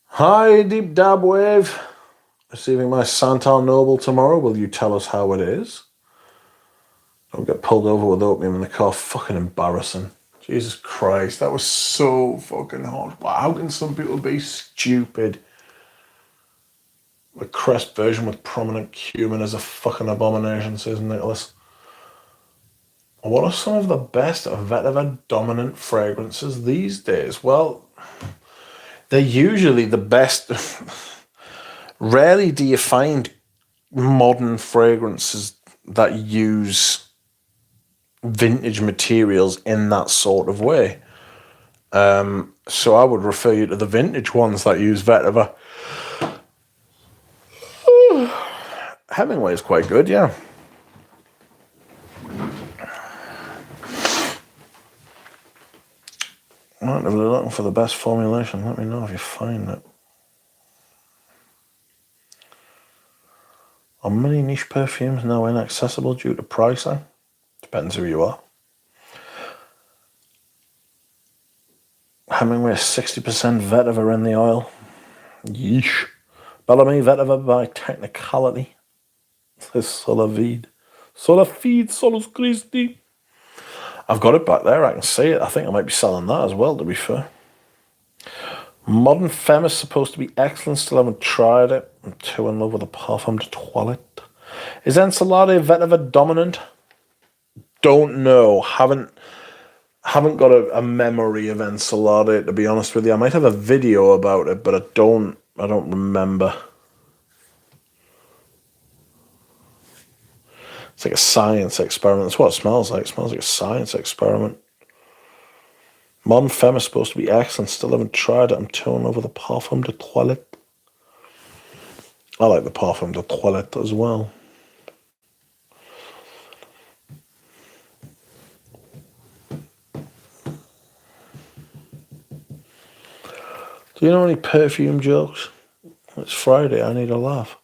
Hi, Deep Dab Wave. Receiving my Santal Noble tomorrow. Will you tell us how it is? Don't get pulled over with opium in the car. Fucking embarrassing. Jesus Christ, that was so fucking hot. How can some people be stupid? The Crest version with prominent cumin is a fucking abomination, says Nicholas. What are some of the best vetiver dominant fragrances these days? Well, they're usually the best. Rarely do you find modern fragrances that use vintage materials in that sort of way. So I would refer you to the vintage ones that use vetiver. Hemingway is quite good, yeah. Right, if you're looking for the best formulation, let me know if you find it. Are many niche perfumes now inaccessible due to pricing? Depends who you are. Hemingway 60% vetiver in the oil. Yeesh. Bellamy vetiver by technicality. Says Solavide. Solafide, Solus Christi. I've got it back there, I can see it. I think I might be selling that as well, to be fair. Modern Femme is supposed to be excellent, still haven't tried it. I'm too in love with the Parfum de Toilette. Is Ensalade vetiver dominant? Don't know. Haven't got a memory of Ensalade, to be honest with you. I might have a video about it, but I don't remember. It's like a science experiment. That's what it smells like. It smells like a science experiment. Modern Femme is supposed to be excellent. Still haven't tried it. I'm torn over the Parfum de Toilette. I like the Parfum de Toilette as well. Do you know any perfume jokes? It's Friday. I need a laugh.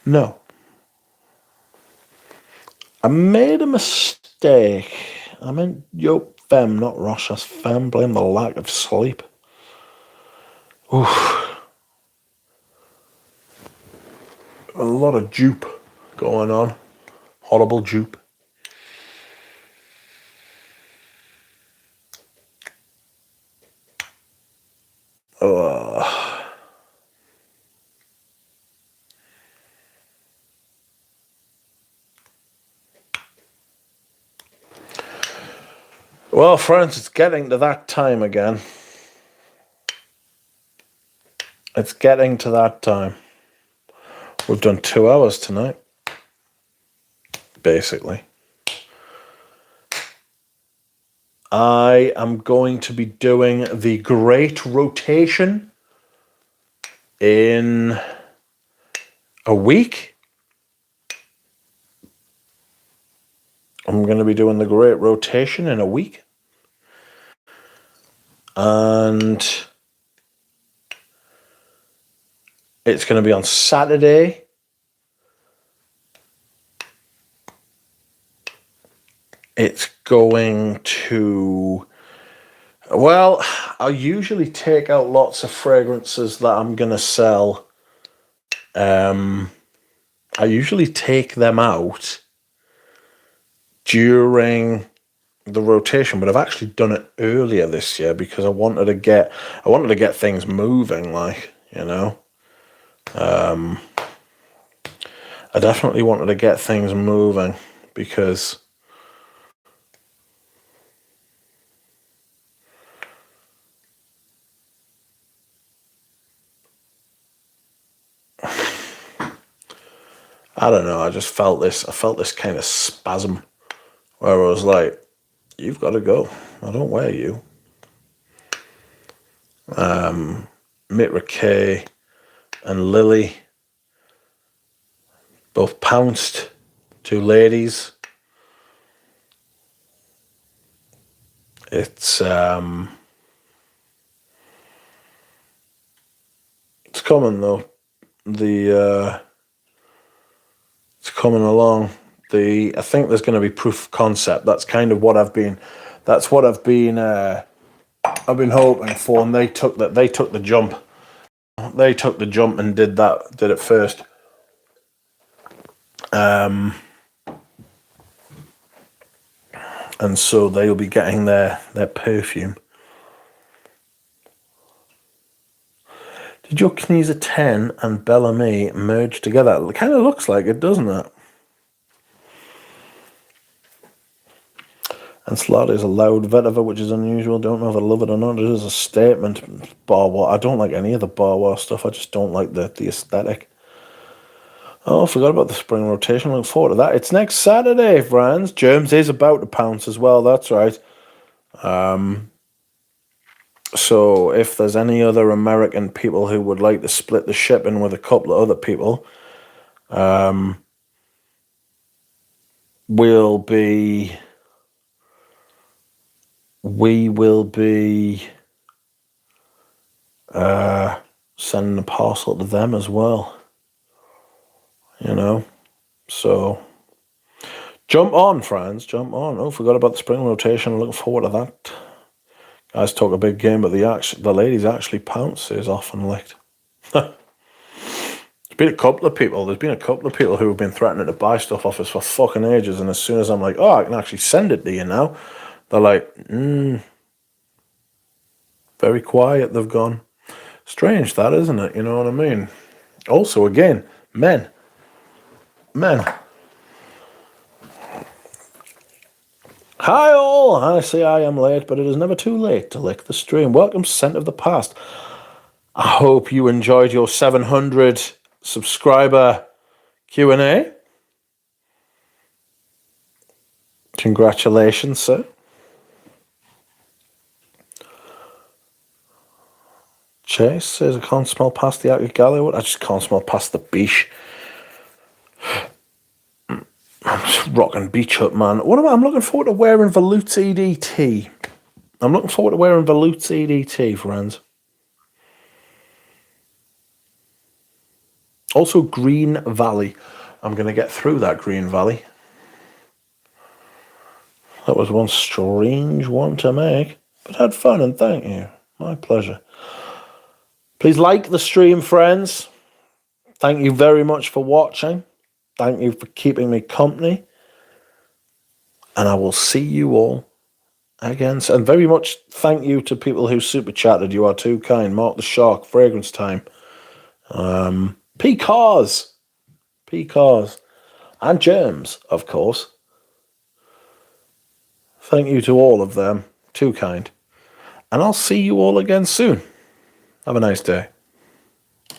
No. I made a mistake. I meant Yo Femme, not Rochas Femme. Blame the lack of sleep. Oof. A lot of dupe going on. Horrible dupe. Well, friends, it's getting to that time again. It's getting to that time. We've done 2 hours tonight, basically. I am going to be doing the Great Rotation in a week. I'm going to be doing the Great Rotation in a week. And it's going to be on Saturday. It's going to... Well, I usually take out lots of fragrances that I'm going to sell. I usually take them out during the rotation, but I've actually done it earlier this year because I wanted to get things moving, like, you know. I definitely wanted to get things moving because I don't know, I felt this kind of spasm where I was like, you've got to go. I don't wear you. Mitra K and Lily both pounced. 2 ladies. It's coming though. It's coming along. I think there's going to be proof of concept. That's kind of what I've been hoping for, and they took the jump. They took the jump and did it first. And so they'll be getting their perfume. Did your Knees 10 and Bellamy merge together? It kind of looks like it, doesn't it? And Slot is a loud vetiver, which is unusual. Don't know if I love it or not. It is a statement. Barwar. I don't like any of the Barwar stuff. I just don't like the aesthetic. Oh, I forgot about the spring rotation. Looking forward to that. It's next Saturday, friends. Germs is about to pounce as well. That's right. So if there's any other American people who would like to split the shipping with a couple of other people, we will be sending a parcel to them as well. You know, so jump on, friends, jump on. Oh, forgot about the spring rotation. Looking forward to that. Guys talk a big game, but the ladies actually pounce is often licked. There's been a couple of people who have been threatening to buy stuff off us for fucking ages, and as soon as I'm like, oh, I can actually send it to you now, they're like, very quiet, they've gone. Strange that, isn't it? You know what I mean? Also, again, men. Hi all! I say I am late, but it is never too late to lick the stream. Welcome, Scent of the Past. I hope you enjoyed your 700 subscriber Q&A. Congratulations, sir. Chase says, I can't smell past the Arctic Gallery. I just can't smell past the beach. I'm just rocking beach hut, man. I'm looking forward to wearing Velout's EDT. I'm looking forward to wearing Velout's EDT, friends. Also, Green Valley. I'm going to get through that Green Valley. That was one strange one to make, but had fun, and thank you. My pleasure. Please like the stream, friends. Thank you very much for watching. Thank you for keeping me company. And I will see you all again. And very much thank you to people who super chatted. You are too kind. Mark the Shark, Fragrance Time. P-Cars, and Germs, of course. Thank you to all of them. Too kind. And I'll see you all again soon. Have a nice day.